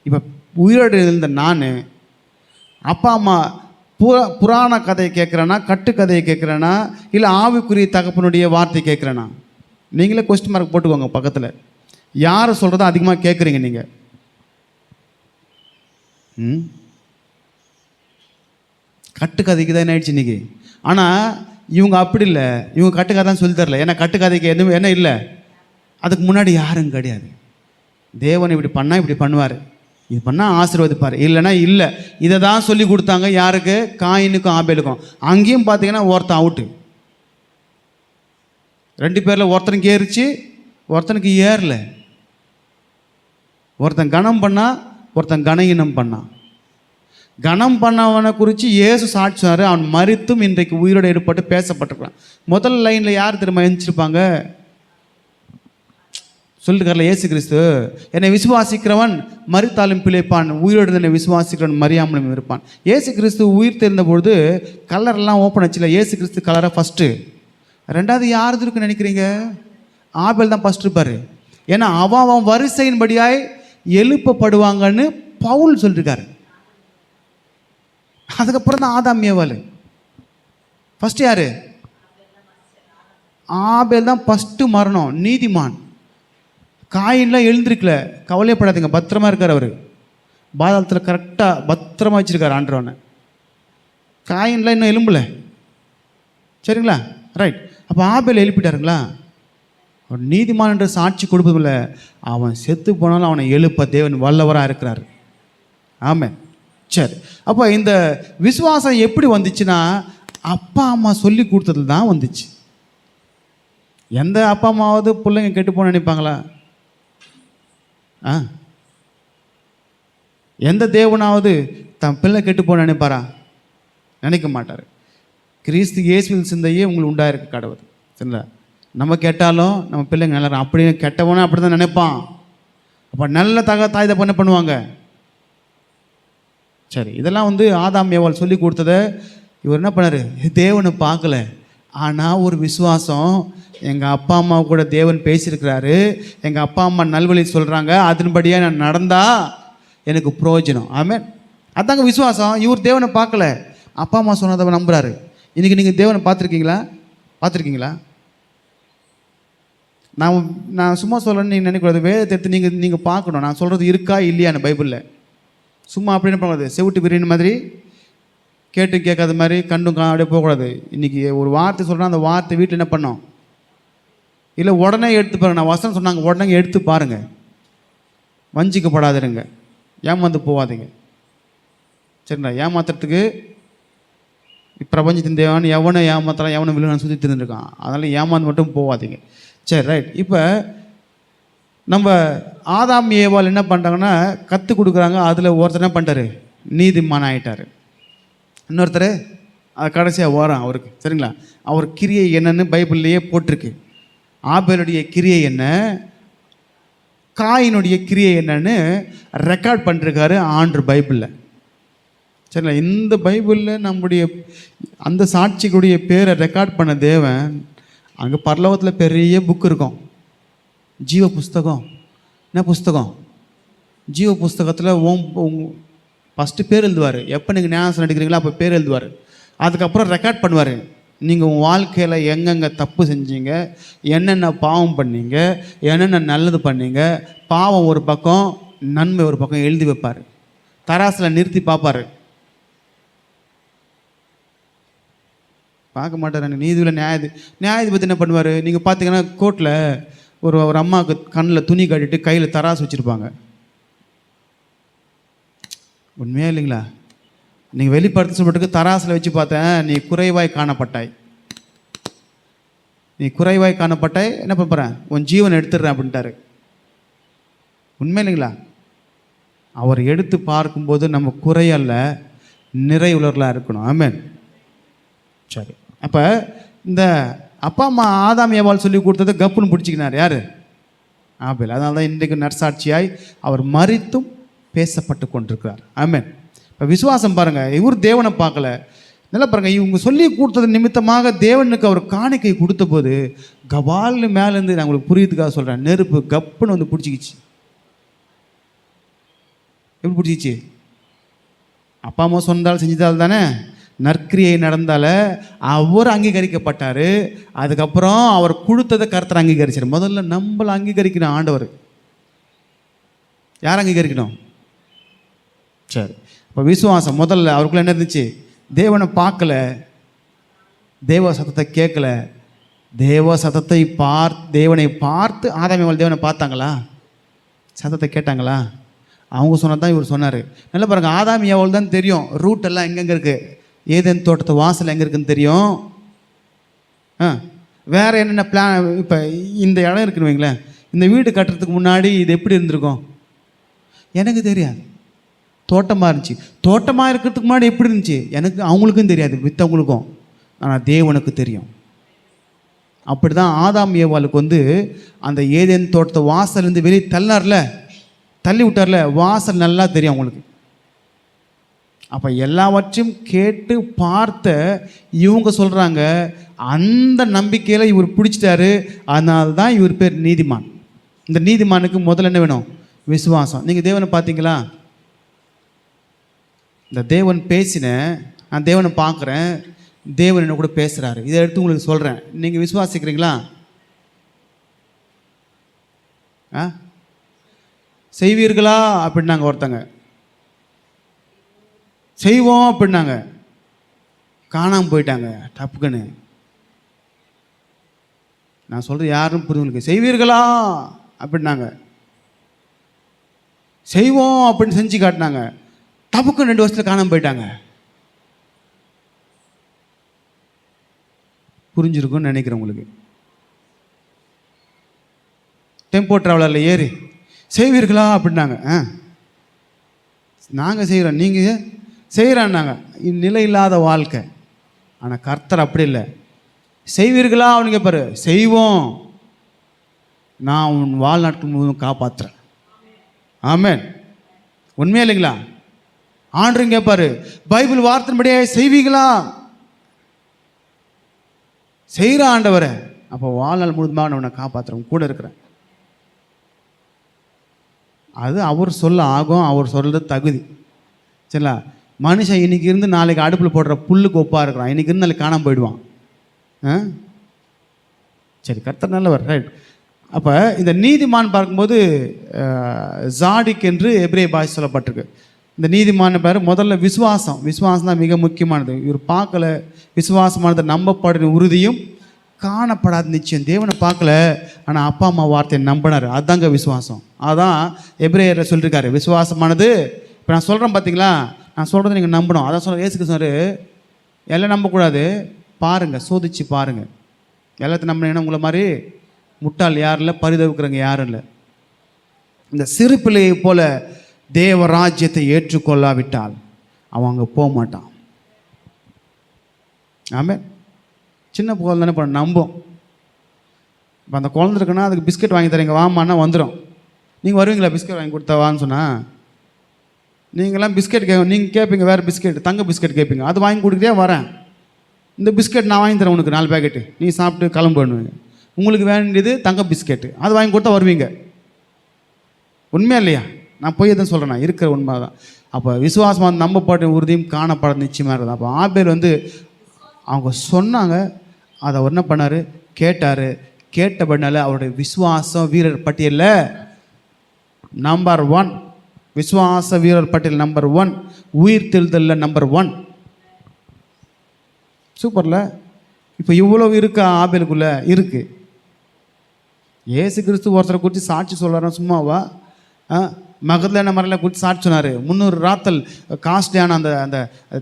இப்போ உயிரோடு இருந்த நான் அப்பா அம்மா புராண கதையை கேட்குறேன்னா, கட்டுக்கதையை கேட்குறேன்னா, இல்லை ஆவிக்குரிய தகப்பனுடைய வார்த்தை கேட்குறேன்னா? நீங்களே கொஸ்டின் மார்க் போட்டுக்கோங்க பக்கத்தில். யார் சொல்கிறதோ அதிகமாக கேட்குறீங்க நீங்கள்? கட்டுக்கதைக்கு தான் என்ன ஆயிடுச்சு இன்றைக்கி. ஆனால் இவங்க அப்படி இல்லை, இவங்க கட்டுக்கதை தான் சொல்லி தரல. ஏன்னா கட்டுக்கதைக்கு எதுவும் என்ன இல்லை, அதுக்கு முன்னாடி யாரும் கிடையாது. தேவன் இப்படி பண்ணால் இப்படி பண்ணுவார், இது பண்ணால் ஆசீர்வதிப்பார், இல்லைன்னா இல்லை. இதை தான் சொல்லி கொடுத்தாங்க. யாருக்கு? காயினுக்கும் ஆபேலுக்கும். அங்கேயும் பார்த்தீங்கன்னா ஒருத்தன் அவுட்டு. 2 பேரில் ஒருத்தனுக்கு ஏறிச்சு, ஒருத்தனுக்கு ஏறல. ஒருத்தன் கனம் பண்ணால், ஒருத்தன் கனயினம் பண்ணான். கனம் பண்ணவனை குறித்து இயேசு சாட்சினார். அவன் மரித்தும் இன்றைக்கு உயிரோடு ஏற்பட்டு பேசப்பட்டிருக்கான். முதல் லைனில் யார் திரும்ப எழுந்திருப்பாங்க? சொல்லிருக்கார்ல இயேசு கிறிஸ்து, என்னை விசுவாசிக்கிறவன் மரித்தாலும் பிழைப்பான், உயிரோடு என்னை விசுவாசிக்கிறவன் மறியாமலும் இருப்பான். இயேசு கிறிஸ்து உயிர் தெரிந்தபொழுது கலரெல்லாம் ஓப்பன் ஆச்சுல. இயேசு கிறிஸ்து கலரை ஃபஸ்ட்டு. 2வது யார் இருக்குன்னு நினைக்கிறீங்க? ஆபேல் தான் ஃபஸ்ட் இருப்பார். ஏன்னா அவன் வரிசையின்படியாய் எழுப்பப்படுவாங்கன்னு பவுல் சொல்லியிருக்காரு. அதுக்கப்புறம் தான் ஆதாம் ஏவாள். ஃபஸ்ட்டு யார்? ஆபேல் தான் ஃபஸ்ட்டு மரணம், நீதிமான். காயின்லாம் எழுந்திருக்கல, கவலையப்படாதீங்க, பத்திரமா இருக்கார். அவர் பாதாளத்தில் கரெக்டாக பத்திரமா வச்சுருக்கார் ஆண்டவனை. காயின்லாம் இன்னும் எலும்புல, சரிங்களா? ரைட். அப்போ ஆபேல் எழுப்பிட்டாருங்களா? அவர் நீதிமான் என்ற சாட்சி கொடுப்பதில்லை. அவன் செத்து போனாலும் அவனை எழுப்ப தேவன் வல்லவராக இருக்கிறார். ஆமாம். சரி, அப்போ இந்த விசுவாசம் எப்படி வந்துச்சுன்னா, அப்பா அம்மா சொல்லி கொடுத்தது தான் வந்துச்சு. எந்த அப்பா அம்மாவது பிள்ளைங்க கெட்டு போன நினைப்பாங்களா? எந்த தேவனாவது தன் பிள்ளை கெட்டு போன நினைப்பாரா? நினைக்க மாட்டார். கிறிஸ்து இயேசுவின் சிந்தையே உங்களுக்கு உண்டாயிருக்கு கடவுள். சரிங்களா? நம்ம கேட்டாலும் நம்ம பிள்ளைங்க நல்லா, அப்படியே கெட்டவனே அப்படி தான் நினைப்பான். அப்போ நல்ல தாய் தப்ப என்ன பண்ணுவாங்க? சரி, இதெல்லாம் வந்து ஆதாம் ஏவாள் சொல்லி கொடுத்ததை இவர் என்ன பண்ணார்? தேவனை பார்க்கல. ஆனால் ஒரு விசுவாசம், எங்கள் அப்பா அம்மா கூட தேவன் பேசியிருக்கிறாரு, எங்கள் அப்பா அம்மா நல்வழி சொல்கிறாங்க, அதன்படியாக நான் நடந்தால் எனக்கு பிரயோஜனம். ஆமென். அதாங்க விசுவாசம். இவர் தேவனை பார்க்கல, அப்பா அம்மா சொன்னதை நம்புகிறாரு. இன்றைக்கி நீங்கள் தேவனை பார்த்துருக்கீங்களா? நான் சும்மா சொல்லணும்னு நீங்கள் நினைக்கூடாது. வேதத்தை எடுத்து நீங்கள் பார்க்கணும், நான் சொல்கிறது இருக்கா இல்லையான்னு பைபிளில். சும்மா அப்படின்னு பண்ணக்கூடாது, செவிட்டு பிரியாணி மாதிரி கேட்டு கேட்காத மாதிரி கண்டும் அப்படியே போகக்கூடாது. இன்றைக்கி ஒரு வார்த்தை சொல்கிறேன், அந்த வார்த்தை வீட்டில் என்ன பண்ணோம்? இல்லை உடனே எடுத்து பாருங்கள். நான் வசனம் சொன்னாங்க, உடனே எடுத்து பாருங்கள். வஞ்சிக்கப்படாதுருங்க, ஏமாந்து போகாதீங்க. சரிங்களா? ஏமாத்துறதுக்கு பிரபஞ்சத்தின் தேவன் எவனை ஏமாத்தலாம், எவனை விழுன்னு சுற்றி தெரிஞ்சிருக்கான். அதனால் ஏமாந்து மட்டும் போகாதீங்க. சரி, ரைட். இப்போ நம்ம ஆதாம் ஏவாள் என்ன பண்ணுறாங்கன்னா கற்றுக் கொடுக்குறாங்க. அதில் ஒருத்தர் என்ன பண்ணிட்டாரு, நீதிமான் ஆகிட்டார். இன்னொருத்தர் அது கடைசியாக வரான் அவருக்கு, சரிங்களா? அவர் கிரியை என்னன்னு பைபிள்லேயே போட்டிருக்கு. ஆபேலுடைய கிரியை என்ன, காயினுடைய கிரியை என்னன்னு ரெக்கார்ட் பண்ணிருக்காரு ஆண்டு பைபிளில், சரிங்களா? இந்த பைபிளில் நம்முடைய அந்த சாட்சிகளுடைய பேரை ரெக்கார்ட் பண்ண தேவன் அங்கே பரலோகத்தில் பெரிய புக் இருக்கும், ஜீவ புஸ்தகம். என்ன புஸ்தகம்? ஜீவ புஸ்தகத்தில் ஃபஸ்ட்டு பேர் எழுதுவார். எப்போ நீங்கள் ஞானஸ்நானம் எடுக்கிறீங்களோ அப்போ பேர் எழுதுவார். அதுக்கப்புறம் ரெக்கார்ட் பண்ணுவார். நீங்கள் உங்கள் வாழ்க்கையில் எங்கெங்கே தப்பு செஞ்சீங்க, என்னென்ன பாவம் பண்ணீங்க, என்னென்ன நல்லது பண்ணீங்க, பாவம் ஒரு பக்கம் நன்மை ஒரு பக்கம் எழுதி வைப்பார். தராசில் நிறுத்தி பார்ப்பார். பார்க்க மாட்டார். நீதியில் நியாயாதிபதி என்ன பண்ணுவார், நீங்கள் பார்த்தீங்கன்னா கோர்ட்டில் ஒரு அம்மாவுக்கு கண்ணில் துணி கட்டிட்டு கையில் தராசு வச்சுருப்பாங்க. உண்மையா இல்லைங்களா? நீங்கள் வெளிப்படுத்த சொல்லிட்டுக்கு தராசில் வச்சு பார்த்தேன், நீ குறைவாய் காணப்பட்டாய், நீ குறைவாய் காணப்பட்டாய், என்ன பண்ணுறேன், உன் ஜீவனை எடுத்துடுறேன் அப்படின்ட்டாரு. உண்மை இல்லைங்களா? அவர் எடுத்து பார்க்கும்போது நம்ம குறையல்ல நிறைவுள்ளவர்களாக இருக்கணும். ஆமென். சரி, அப்போ இந்த அப்பா அம்மா ஆதாம் ஏவாள் சொல்லி கொடுத்தது கப்புன்னு பிடிச்சிக்கினார் யார்? ஆபேல். அதனால தான் இன்றைக்கு நற்சாட்சியாய் அவர் மரித்தும் பேசப்பட்டு கொண்டிருக்கிறார். ஆமென். இப்போ விசுவாசம் பாருங்கள், இவர் தேவனை பார்க்கல. நல்லா பாருங்கள், இவங்க சொல்லி கொடுத்தது நிமித்தமாக தேவனுக்கு அவர் காணிக்கை கொடுத்த போது கபால்னு மேலேருந்து நான் உங்களுக்கு புரியுதுக்காக சொல்கிறேன், நெருப்பு கப்புன்னு வந்து பிடிச்சிக்கிச்சு. எப்படி பிடிச்சிச்சு? அப்பா அம்மா சொன்னதால் செஞ்சதால் தானே, நற்கிரியை நடந்தால அவர் அங்கீகரிக்கப்பட்டார். அதுக்கப்புறம் அவர் கொடுத்ததை கர்த்தர் அங்கீகரிச்சார். முதல்ல நம்மளை அங்கீகரிக்கணும் ஆண்டவர். யார் அங்கீகரிக்கணும்? சரி, இப்போ விசுவாசம் முதல்ல அவருக்குள்ள என்ன இருந்துச்சு? தேவனை பார்க்கல, தேவ சத்தத்தை கேட்கல. தேவ சத்தத்தை தேவனை பார்த்து ஆதாம் ஏவாள் தேவனை பார்த்தாங்களா? சத்தத்தை கேட்டாங்களா? அவங்க சொன்னதான் இவர் சொன்னார். நல்லா பாருங்கள், ஆதாம் ஏவாள் தான் தெரியும் ரூட் எல்லாம் எங்கெங்கே இருக்குது, ஏதேன் தோட்டத்து வாசல் எங்கே இருக்குன்னு தெரியும். வேறு என்னென்ன பிளான், இப்போ இந்த இடம் இருக்குன்னு வைங்களேன், இந்த வீடு கட்டுறதுக்கு முன்னாடி இது எப்படி இருந்திருக்கும் எனக்கு தெரியாது. தோட்டமாக இருந்துச்சு. தோட்டமாக இருக்கிறதுக்கு முன்னாடி எப்படி இருந்துச்சு எனக்கு அவங்களுக்கும் தெரியாது, வித்தவங்களுக்கும். ஆனால் தேவனுக்கு தெரியும். அப்படி தான் ஆதாம் ஏவாளுக்கு அந்த ஏதேன் தோட்டத்தை வாசல்லேருந்து வெளியே தள்ளி விட்டார்ல, வாசல் நல்லா தெரியும் அவங்களுக்கு. அப்போ எல்லாவற்றையும் கேட்டு பார்த்த இவங்க சொல்கிறாங்க, அந்த நம்பிக்கையில் இவர் பிடிச்சிட்டாரு. அதனால தான் இவர் பேர் நீதிமான். இந்த நீதிமானுக்கு முதல்ல என்ன வேணும்? விசுவாசம். நீங்கள் தேவனை பார்த்தீங்களா? இந்த தேவன் நான் தேவனை பார்க்குறேன், தேவன் என்ன கூட பேசுகிறாரு, இதை எடுத்து உங்களுக்கு சொல்கிறேன். நீங்கள் விசுவாசிக்கிறீங்களா? செய்வீர்களா அப்படின்னாங்க ஒருத்தங்க. செய்வோம் அப்படின்னாங்க, காணாமல் போயிட்டாங்க டப்புக்குன்னு. நான் சொல்கிறது யாரும் புரியுங்களுக்கு. செய்வீர்களா அப்படின்னாங்க, செய்வோம் அப்படின்னு செஞ்சு காட்டினாங்க, டப்புக்குன்னு 2 வருஷத்தில் காணாமல் போயிட்டாங்க. புரிஞ்சிருக்கும்னு நினைக்கிறேன் உங்களுக்கு. டெம்போ ட்ராவலரில் ஏறி செய்வீர்களா அப்படின்னாங்க, நாங்கள் செய்கிறோம், நீங்கள் செய்கிறான்னாங்க. நிலை இல்லாத வாழ்க்கை. ஆனால் கர்த்தர் அப்படி இல்லை. செய்வீர்களா அவனு கேட்பாரு, செய்வோம், நான் உன் வாழ்நாட்கள் முழுவதும் காப்பாற்றுறேன். ஆமென். உண்மையா இல்லைங்களா? ஆண்டரும் கேட்பாரு, பைபிள் வார்த்தையின்படியே செய்வீங்களா? செய்கிற ஆண்டவரை, அப்போ வாழ்நாள் முழுதுமாக நான் உன்னை காப்பாற்றுறேன், கூட இருக்கிறேன். அது அவர் சொல்ல ஆகும், அவர் சொல்கிறது தகுதி. சரிங்களா? மனுஷன் இன்னைக்கு இருந்து நாளைக்கு அடுப்பில் போடுற புல்லுக்கு ஒப்பாக இருக்கிறான். இன்றைக்கி இருந்து நாளைக்கு காணாமல் போயிடுவான். சரி, கர்த்தர் நல்லவர், ரைட். அப்போ இந்த நீதிமான் பார்க்கும்போது ஜாடிக் என்று எபிரேய பாஷை சொல்லப்பட்டிருக்கு. இந்த நீதிமான் பேர் முதல்ல விசுவாசம் தான் மிக முக்கியமானது. இவர் பார்க்கல, விசுவாசமானது நம்பப்படுற உறுதியும் காணப்படாத நிச்சயம். தேவனை பார்க்கல, ஆனால் அப்பா அம்மா வார்த்தையை நம்பினார். அதுதாங்க விசுவாசம். அதான் எபிரேயரில் சொல்லியிருக்காரு, விசுவாசமானது. இப்போ நான் சொல்கிறேன் பார்த்தீங்களா, நான் சொல்கிறத நீங்கள் நம்பணும். அதான் சொல்ல ஏசுக்கு சொன்னார், எல்லாம் நம்பக்கூடாது, பாருங்கள், சோதிச்சு பாருங்கள். எல்லாத்தையும் நம்பினீங்கன்னா உங்களை மாதிரி முட்டாள் யாரும் இல்லை, பரிதவிக்கிறவங்க யாரும் இல்லை. இந்த சிறு பிள்ளையை போல தேவ ராஜ்யத்தை ஏற்றுக்கொள்ளாவிட்டால் அவன் அங்கே போக மாட்டான். ஆமாம், சின்ன குழந்தை தானே பண்ண நம்பும். இப்போ அந்த குழந்தை இருக்குன்னா அதுக்கு பிஸ்கெட் வாங்கி தரீங்க வாமான்னா வந்துடும். நீங்கள் வருவீங்களா பிஸ்கெட் வாங்கி கொடுத்தா வான்னு சொன்னால்? நீங்களாம் பிஸ்கெட் நீங்கள் கேட்பீங்க, வேறு பிஸ்கெட், தங்க பிஸ்கெட் கேட்பீங்க. அது வாங்கி கொடுக்குறே வரேன், இந்த பிஸ்கெட் நான் வாங்கி தரேன் உனக்கு 4 பேக்கெட்டு, நீ சாப்பிட்டு கிளம்பு பண்ணுவீங்க. உங்களுக்கு வேண்டியது தங்க பிஸ்கெட்டு, அது வாங்கி கொடுத்தா வருவீங்க. உண்மையா இல்லையா? நான் போய் எதுவும் சொல்கிறேன், நான் இருக்கிற உண்மை தான். அப்போ விசுவாசமாக நம்பப்பட்ட உறுதியும் காணப்பட நிச்சயமாக இருக்குது. அப்போ ஆபேல் அவங்க சொன்னாங்க, அதை அவர் என்ன பண்ணார், கேட்டார். கேட்டபடினால அவருடைய விசுவாசம் வீரர் பட்டியலில் நம்பர் 1, விசுவாச வீரர் பட்டியல் நம்பர் 1, உயிர் தெழுதலில் நம்பர் 1. சூப்பர்ல. இப்போ இவ்வளோ இருக்கா ஆபேலுக்குள்ளே இருக்குது. ஏசு கிறிஸ்து ஒருத்தரை குறித்து சாட்சி சொல்கிறாரா சும்மாவா? மகதலேனா மரியாதை குறித்து சாட்சி சொன்னார். 300 ராத்தல் காஸ்ட்லியான அந்த அந்த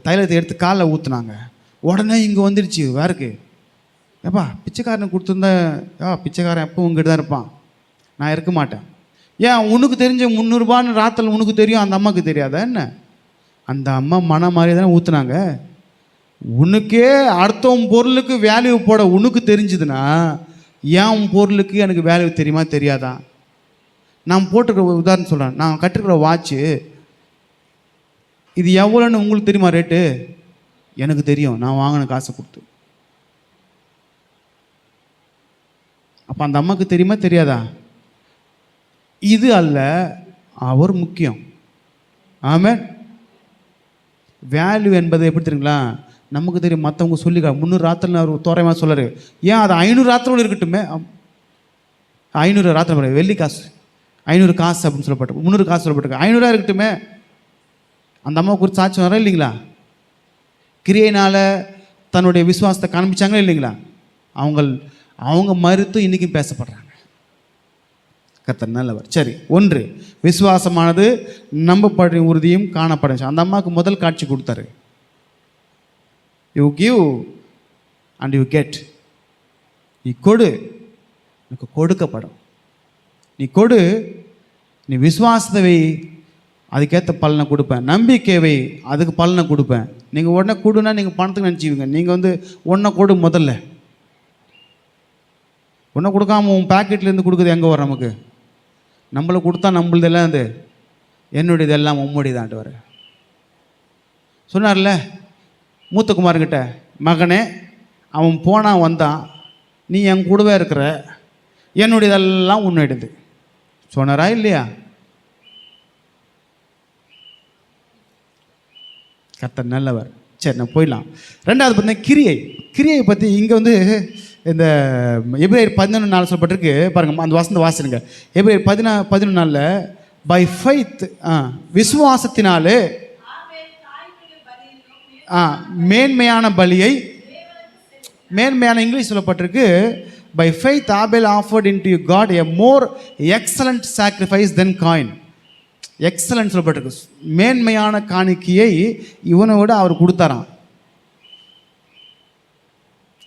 தைலத்தை எடுத்து காலில் ஊற்றுனாங்க. உடனே இங்கே வந்துடுச்சு வேறுக்கு. ஏப்பா பிச்சைக்காரனை கொடுத்துருந்தா, பிச்சைக்காரன் எப்போ உங்ககிட்ட தான் இருப்பான், நான் இருக்க மாட்டேன். ஏன் உனக்கு தெரிஞ்ச 300 ரூபான்னு ராத்தல் உனக்கு தெரியும், அந்த அம்மாவுக்கு தெரியாதா என்ன? அந்த அம்மா மன மாதிரி தானே ஊற்றுனாங்க. உனக்கே அடுத்தவன் பொருளுக்கு வேல்யூ போட உனக்கு தெரிஞ்சுதுன்னா ஏன் உன் பொருளுக்கு எனக்கு வேல்யூ தெரியுமா தெரியாதா? நான் போட்டுக்கிற உதாரணம் சொல்கிறேன், நான் கட்டுக்கிற வாட்சு இது எவ்வளோன்னு உங்களுக்கு தெரியுமா ரேட்டு? எனக்கு தெரியும், நான் வாங்கின காசை கொடுத்து. அப்போ அந்த அம்மாவுக்கு தெரியுமா தெரியாதா? இது அல்ல அவர் முக்கியம். ஆமென். வேல்யூ என்பது எப்படி தெரியுங்களா? நமக்கு தெரியும், மற்றவங்க சொல்லிக்கா 300 ராத்திரம் அவர் தோராயமாக சொல்கிறாரு. ஏன் அது 500 ராத்திரம் இருக்கட்டுமே, 500 ராத்திரம் வெள்ளி காசு 500 காசு அப்படின்னு சொல்லப்பட்டு 300 காசு சொல்லப்பட்டிருக்கு, 500 இருக்கட்டுமே. அந்த அம்மாவை குறித்து சாட்சி வர இல்லைங்களா? கிரியையினால் தன்னுடைய விசுவாசத்தை காண்பிச்சாங்களா இல்லைங்களா? அவங்க மறுத்து இன்றைக்கும் பேசப்படுறாங்க. கர்த்தர் நல்லவர். சரி, 1 விசுவாசமானது நம்பப்படும் உறுதியும் காணப்படும். அந்த அம்மாவுக்கு முதல் காட்சி கொடுத்தாரு. You give and you get. நீ கொடு, எனக்கு கொடுக்கப்படும். நீ கொடு, நீ விசுவாசத்தை வை, அதுக்கேற்ற பலனை கொடுப்பேன். நம்பிக்கைவை, அதுக்கு பலனை கொடுப்பேன். நீங்கள் உடனே கொடுனா நீங்கள் பணத்துக்கு நினச்சிவிங்க. நீங்கள் ஒன்றை கொடு முதல்ல. ஒன்றை கொடுக்காம உன் பேக்கெட்லேருந்து கொடுக்குறது எங்கே வரும்? நமக்கு நம்மளை கொடுத்தா நம்மளதெல்லாம் என்னுடையது எல்லாம் உம்முடையதான்ட்டு வர சொன்னார்ல மூத்த குமார்கிட்ட, மகனே அவன் போனான் வந்தான், நீ என் கூடவே இருக்கிற, என்னுடையதெல்லாம் உன்னுடையது சொன்னாரா இல்லையா? கர்த்தர் நல்லவர். சரி, நான் போயிடலாம். 2வது பார்த்தீங்கன்னா கிரியை பற்றி இங்கே இந்த எபிரேயர் 11:4 சொல்லப்பட்டிருக்கு பாருங்க. அந்த வசந்த வாசிடுங்க. எபிரேயர் 11:4 பை ஃபெய்த், விசுவாசத்தினாலே மேன்மையான பலியை, மேன்மையான இங்கிலீஷ் சொல்லப்பட்டிருக்கு by faith Abel offered into God a more excellent sacrifice than Cain. Excellent சொல்லப்பட்டிருக்கு. மேன்மையான காணிக்கையை இவனை விட அவர் கொடுத்தாராம்.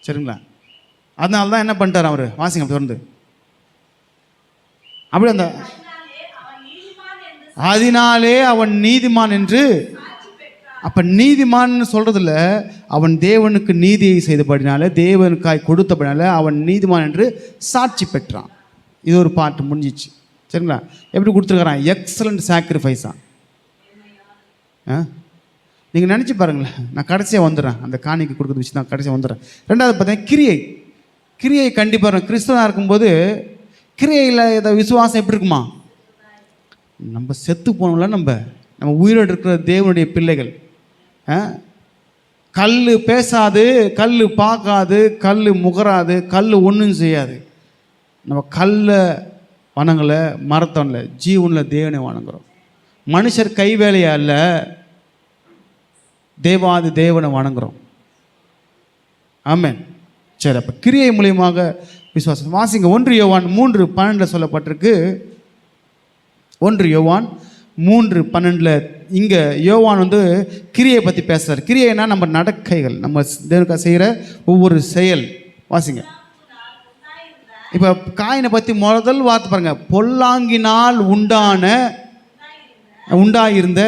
சரிங்களா? அதனால தான் என்ன பண்ணிட்டார் அவர்? வாசிங்க தொடர்ந்து. அப்படி அந்த அதனாலே அவன் நீதிமான் என்று. அப்ப நீதிமான் சொல்றதில்ல, அவன் தேவனுக்கு நீதியை செய்தபடினால, தேவனுக்காய் கொடுத்தபடினால அவன் நீதிமான் என்று சாட்சி பெற்றான். இது ஒரு பாட்டு முடிஞ்சிச்சு. சரிங்களா? எப்படி கொடுத்துருக்குறான்? எக்ஸலண்ட் சாக்ரிஃபைஸா. நீங்கள் நினச்சி பாருங்களேன். நான் கடைசியாக வந்துடுறேன், அந்த காணிக்கை கொடுக்குறது வச்சு நான் கடைசியாக வந்துடுறேன். 2வது பார்த்தீங்கன்னா கிரியை கண்டிப்பாக கிறிஸ்தவனாக இருக்கும்போது கிரியையில் இதை விசுவாசம் எப்படி இருக்குமா? நம்ம செத்து போனோம்ல, நம்ம உயிரோடு இருக்கிற தேவனுடைய பிள்ளைகள். கல் பேசாது, கல் பார்க்காது, கல் முகராது, கல் ஒன்றும் செய்யாது. நம்ம கல்லை வணங்கலை, மரத்தவனில் ஜீவனில் தேவனை வணங்குறோம். மனுஷர் கை வேலையா இல்லை, தேவாதி தேவனை வணங்குறோம். ஆமென். சரி, அப்போ கிரியை மூலியமாக விசுவாசம். வாசிங்க 1 யோவான் 3:12 சொல்லப்பட்டிருக்கு. 1 யோவான் 3:12 இங்கே யோவான் வந்து கிரியை பற்றி பேசுகிறார். கிரியைனா நம்ம நடக்கைகள், நம்ம தேவனுக்காக செய்கிற ஒவ்வொரு செயல். வாசிங்க. இப்போ காயினை பற்றி முதல் வார்த்தை பாருங்க, பொல்லாங்கினால் உண்டாயிருந்த.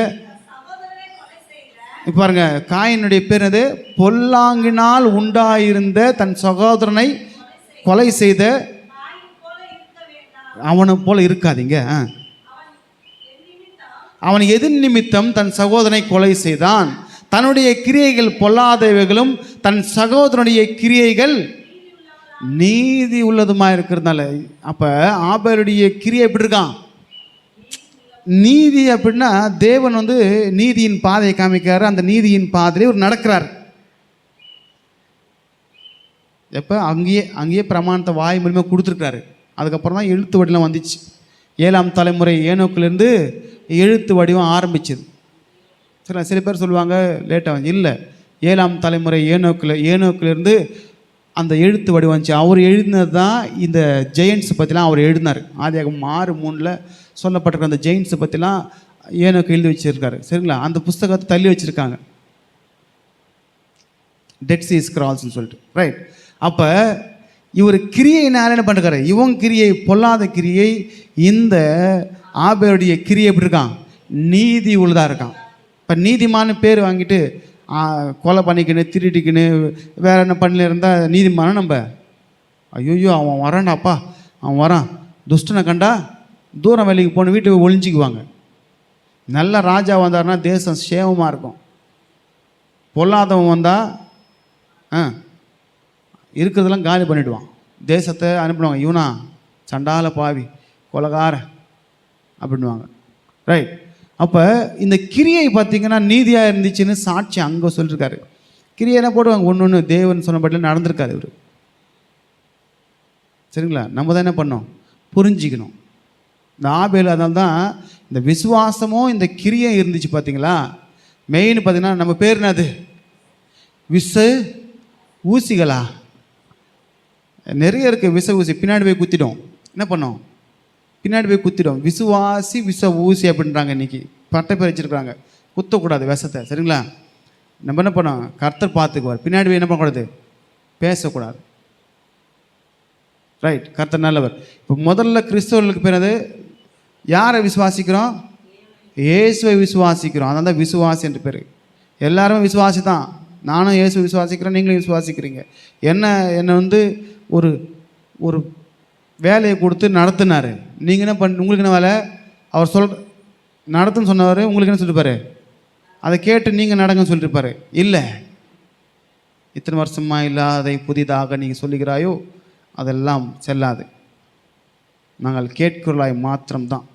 இப்போ பாருங்க, காயினுடைய பேர் அது பொல்லாங்கினால் உண்டாயிருந்த தன் சகோதரனை கொலை செய்த அவனை போல இருக்காதீங்க. அவன் எது நிமித்தம் தன் சகோதரனை கொலை செய்தான்? தன்னுடைய கிரியைகள் பொல்லாதவைகளும் தன் சகோதரனுடைய கிரியைகள் நீதி உள்ளதுமா இருக்கிறதுனால. அப்போ ஆபேலுடைய கிரியை எப்படி இருக்கான்? நீதி. அப்படின்னா தேவன் வந்து நீதியின் பாதையை காமிக்கிறார். அந்த நீதியின் பாதையிலே ஒரு நடக்கிறார். எப்போ அங்கேயே பிரமாணத்தை வாய் மூலியமாக கொடுத்துருக்காரு. அதுக்கப்புறம் தான் எழுத்து வடிவம் வந்துச்சு. 7ஆம் தலைமுறை ஏனோக்கிலேருந்து எழுத்து வடிவம் ஆரம்பிச்சது. சரி, சில பேர் சொல்லுவாங்க லேட்டாக வந்து. இல்லை, 7ஆம் தலைமுறை ஏனோக்கிலேருந்து அந்த எழுத்து வடிவம் வந்துச்சு. அவர் எழுதினது தான் இந்த ஜெயண்ட்ஸ் பற்றிலாம் அவர் எழுதினார். ஆதியாகமம் 6:3 சொல்லப்பட்டிருக்க அந்த ஜெயின்ஸை பற்றிலாம் ஏனோக்கு எழுதி வச்சுருக்காரு. சரிங்களா? அந்த புஸ்தகத்தை தள்ளி வச்சுருக்காங்க, டெட் சீ ஸ்க்ரால்ஸ்ன்னு சொல்லிட்டு. ரைட். அப்போ இவர் கிரியைனால என்ன பண்ணுறாரு? இவன் கிரியை பொல்லாத கிரியை. இந்த ஆபேலுடைய கிரியை எப்படி இருக்கான்? நீதி உள்ளதாக இருக்கான். இப்போ நீதிமான பேர் வாங்கிட்டு கொலை பண்ணிக்கின்னு திருடிக்கின்னு வேற என்ன பண்ணல இருந்தால் நீதிமான நம்ம? ஐயோ அவன் வரான்டாப்பா, அவன் வரான், துஷ்டனை கண்டா தூரம் வேலைக்கு போன வீட்டுக்கு ஒழிஞ்சிக்குவாங்க. நல்ல ராஜா வந்தார்னா தேசம் சேமமாக இருக்கும். பொல்லாதவன் வந்தால் இருக்கிறதெல்லாம் காலி பண்ணிவிடுவான், தேசத்தை அனுப்பிடுவாங்க. இவனா சண்டால பாவி கொலகார அப்படின்வாங்க. ரைட். அப்போ இந்த கிரியை பார்த்திங்கன்னா நீதியாக இருந்துச்சுன்னு சாட்சி அங்கே சொல்லியிருக்காரு. கிரியைனா போடுவாங்க ஒன்று தேவன் சொன்னபடியில் நடந்திருக்காரு இவர். சரிங்களா? நம்ம தான் என்ன பண்ணோம்? புரிஞ்சிக்கணும். இந்த ஆபேல், அதனால தான் இந்த விசுவாசமும் இந்த கிரியை இருந்துச்சு. பார்த்தீங்களா? மெயின் பார்த்தீங்கன்னா நம்ம பேர் என்னது? ஊசிகளா? நிறைய இருக்குது. ஊசி பின்னாடி போய் குத்திடும். என்ன பண்ணோம்? பின்னாடி போய் குத்திடும். விசுவாசி ஊசி அப்படின்றாங்க. இன்றைக்கி பட்டை பேர் வச்சுருக்காங்க. குத்தக்கூடாது விஷத்தை. சரிங்களா? நம்ம என்ன பண்ணோம்? கர்த்தர் பார்த்துக்குவார். பின்னாடி போய் என்ன பண்ணக்கூடாது? பேசக்கூடாது. ரைட். கர்த்தர் நல்லவர். இப்போ முதல்ல கிறிஸ்தவர்களுக்கு பேர் அது யாரை விசுவாசிக்கிறோம்? இயேசுவை விசுவாசிக்கிறோம். அதனால தான் விசுவாசி என்று பேர். எல்லாருமே விசுவாசி தான். நானும் இயேசுவை விசுவாசிக்கிறேன், நீங்களும் விசுவாசிக்கிறீங்க. என்னை வந்து ஒரு வேலையை கொடுத்து நடத்தினார். நீங்கள் என்ன உங்களுக்கு என்ன வேலை? அவர் நடத்துன்னு சொன்னவர் உங்களுக்கு என்ன சொல்லியிருப்பாரு? அதை கேட்டு நீங்கள் நடங்கன்னு சொல்லியிருப்பாரு. இல்லை, இத்தனை வருஷமாக இல்லாதை புதிதாக நீங்கள் சொல்லுகிறாயோ அதெல்லாம் செல்லாது. நாங்கள் கேட்கிறவர்களாய் மாத்திரம்தான்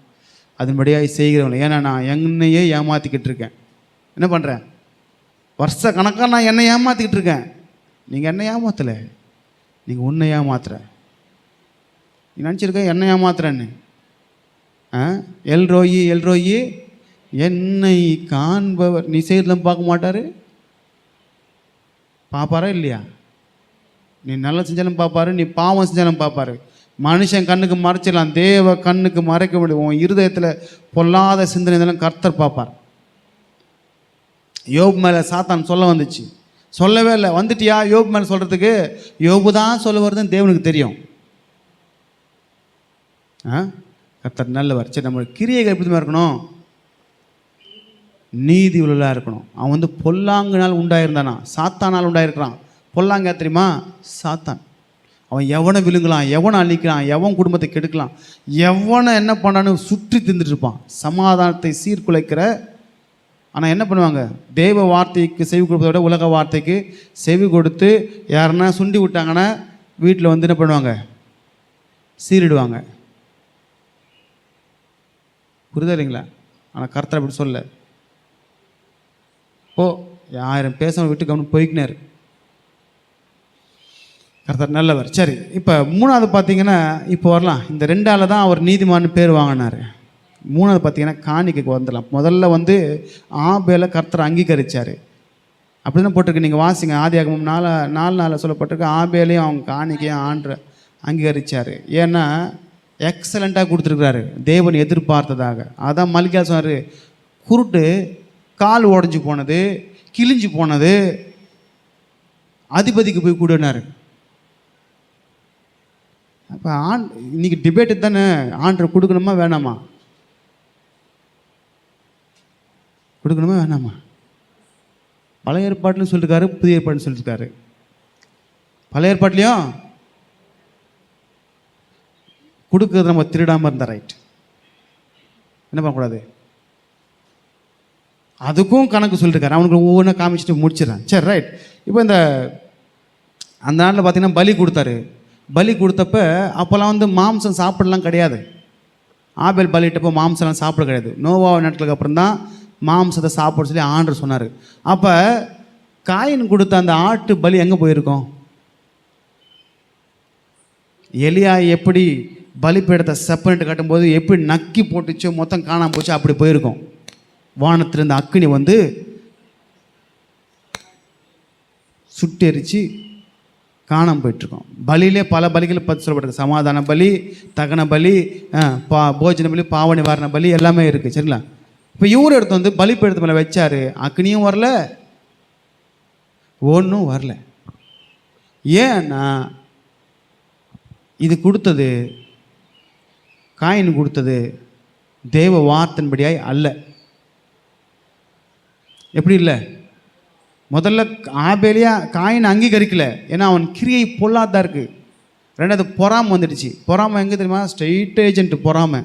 அதன்படியாக செய்கிறவங்க. ஏன்னா நான் என்னையே ஏமாற்றிக்கிட்டு இருக்கேன். என்ன பண்ணுறேன்? வருஷ கணக்காக நான் என்னை ஏமாற்றிக்கிட்டு இருக்கேன். நீங்கள் என்ன ஏமாற்றலை, நீங்கள் உன்னை ஏமாத்துற. நீ நினச்சிருக்க என்னை ஏமாத்துறேன்னு. எல்ரோயி என்னை காண்பவர். நீ செய்யறதும் பார்க்க மாட்டார், பார்ப்பாரா இல்லையா? நீ நல்லா செஞ்சாலும் பார்ப்பாரு, நீ பாவம் செஞ்சாலும் பார்ப்பாரு. மனுஷன் கண்ணுக்கு மறைச்சிடலாம், தேவ கண்ணுக்கு மறைக்க முடியும். உன் இருதயத்தில் பொல்லாத சிந்தனை இதெல்லாம் கர்த்தர் பார்ப்பார். யோபு மேலே சாத்தான் சொல்ல வந்துச்சு, சொல்லவே இல்லை. வந்துட்டியா யோபு மேலே சொல்கிறதுக்கு? யோபு தான் சொல்ல வருதுன்னு தேவனுக்கு தெரியும். கர்த்தர் நல்லவர். சரி, நம்ம கிரியைகள் எப்படி இருக்கணும்? நீதி உள்ளதாக இருக்கணும். அவன் வந்து பொல்லாங்கினால் உண்டாயிருந்தானா? சாத்தானால் உண்டாயிருக்கிறான். பொல்லாங்க தெரியுமா? சாத்தான். அவன் எவனை விழுங்கலாம், எவனை அழிக்கலாம், எவன் குடும்பத்தை கெடுக்கலாம், எவனை என்ன பண்ணான்னு சுற்றி தின்றுட்டு இருப்பான். சமாதானத்தை சீர்குலைக்கிற. ஆனால் என்ன பண்ணுவாங்க? தேவ வார்த்தைக்கு செவி கொடுப்பதை விட உலக வார்த்தைக்கு செவி கொடுத்து யாருன்னா சுண்டி விட்டாங்கன்னா வீட்டில் வந்து என்ன பண்ணுவாங்க? சீரிடுவாங்க. புரியுதா இல்லைங்களா? ஆனால் கர்த்தர் அப்படி சொல்ல. யாரும் பேசாமல் விட்டு கவனம் போய்க்கினார். கர்த்தர் நல்லவர். சரி, இப்போ மூணாவது பார்த்தீங்கன்னா, இப்போ வரலாம். இந்த 2ஆல் தான் அவர் நீதிமான் பேர் வாங்கினார். மூணாவது பார்த்தீங்கன்னா காணிக்கைக்கு வந்துடலாம். முதல்ல வந்து ஆபேலை கர்த்தர் அங்கீகரித்தார். அப்படி தான் போட்டிருக்கு. நீங்கள் வாசிங்க, ஆதியாகமம் 4:4 சொல்லப்பட்டிருக்கு. ஆபேலையும் அவங்க காணிக்கையும் அங்கீகரித்தார். ஏன்னா எக்ஸலண்ட்டாக கொடுத்துருக்குறாரு, தேவன் எதிர்பார்த்ததாக. அதான் மல்கியா சொன்னார், குருட்டு கால் உடஞ்சி போனது, கிழிஞ்சு போனது, அதிபதிக்கு போய் கொடுனாரு. அப்போ இன்னைக்கு டிபேட்டு தானே, ஆண்டர் கொடுக்கணுமா வேணாமா, கொடுக்கணுமா வேணாமா? பழைய ஏற்பாட்டிலும் சொல்லியிருக்காரு, புதிய ஏற்பாடுன்னு சொல்லியிருக்காரு. பழைய ஏற்பாட்லையும் கொடுக்கறது நம்ம திருடாமல் இருந்தால் ரைட், என்ன பண்ணக்கூடாது, அதுக்கும் கணக்கு சொல்லியிருக்காரு. அவனுக்கு ஒவ்வொன்றா காமிச்சிட்டு முடிச்சிடறேன். சரி ரைட். இப்போ அந்த நாட்டில் பார்த்தீங்கன்னா பலி கொடுத்தாரு. பலி கொடுத்தப்ப அப்போல்லாம் மாம்சம் சாப்பிடலாம் கிடையாது. ஆபேல் பலிட்டப்போ மாம்சம்லாம் சாப்பிட கிடையாது. நோவா நாட்களுக்கு அப்புறம் தான் மாம்சத்தை சாப்பிட சொல்லி ஆண்டவர் சொன்னார். அப்போ காயின் கொடுத்த அந்த ஆட்டு பலி எங்கே போயிருக்கோம்? எலியா எப்படி பலிப்பீடத்தை செப்பரேட் கட்டும்போது எப்படி நக்கி போட்டுச்சோ மொத்தம் காணாமல் போச்சு, அப்படி போயிருக்கோம். வானத்திலிருந்து அக்கினி சுட்டெரிச்சு காணாமல் போயிட்டுருக்கோம். பலியிலே பல பலிகள் பற்றி சொல்லப்பட்டிருக்கு. சமாதான பலி, தகன பலி, போஜன பலி, பாவ நிவாரண பலி எல்லாமே இருக்குது. சரிங்களா? இப்போ இவர் எடுத்து பலிப்பீடத்து மேலே வச்சார், அக்னியும் வரல, ஒன்றும் வரல. ஏன்னா இது கொடுத்தது, காயின் கொடுத்தது தேவ வார்த்தையின்படியாய் அல்ல. எப்படி இல்லை? முதல்ல ஆபேலியா காயின் அங்கீகரிக்கல, ஏன்னா அவன் கிரியை பொல்லாதா இருக்கு. ரெண்டாவது பொறாமை வந்துடுச்சு. பொறாமை எங்கே தெரியுமா? ஸ்ட்ரெயிட் ஏஜென்ட் பொறாமை.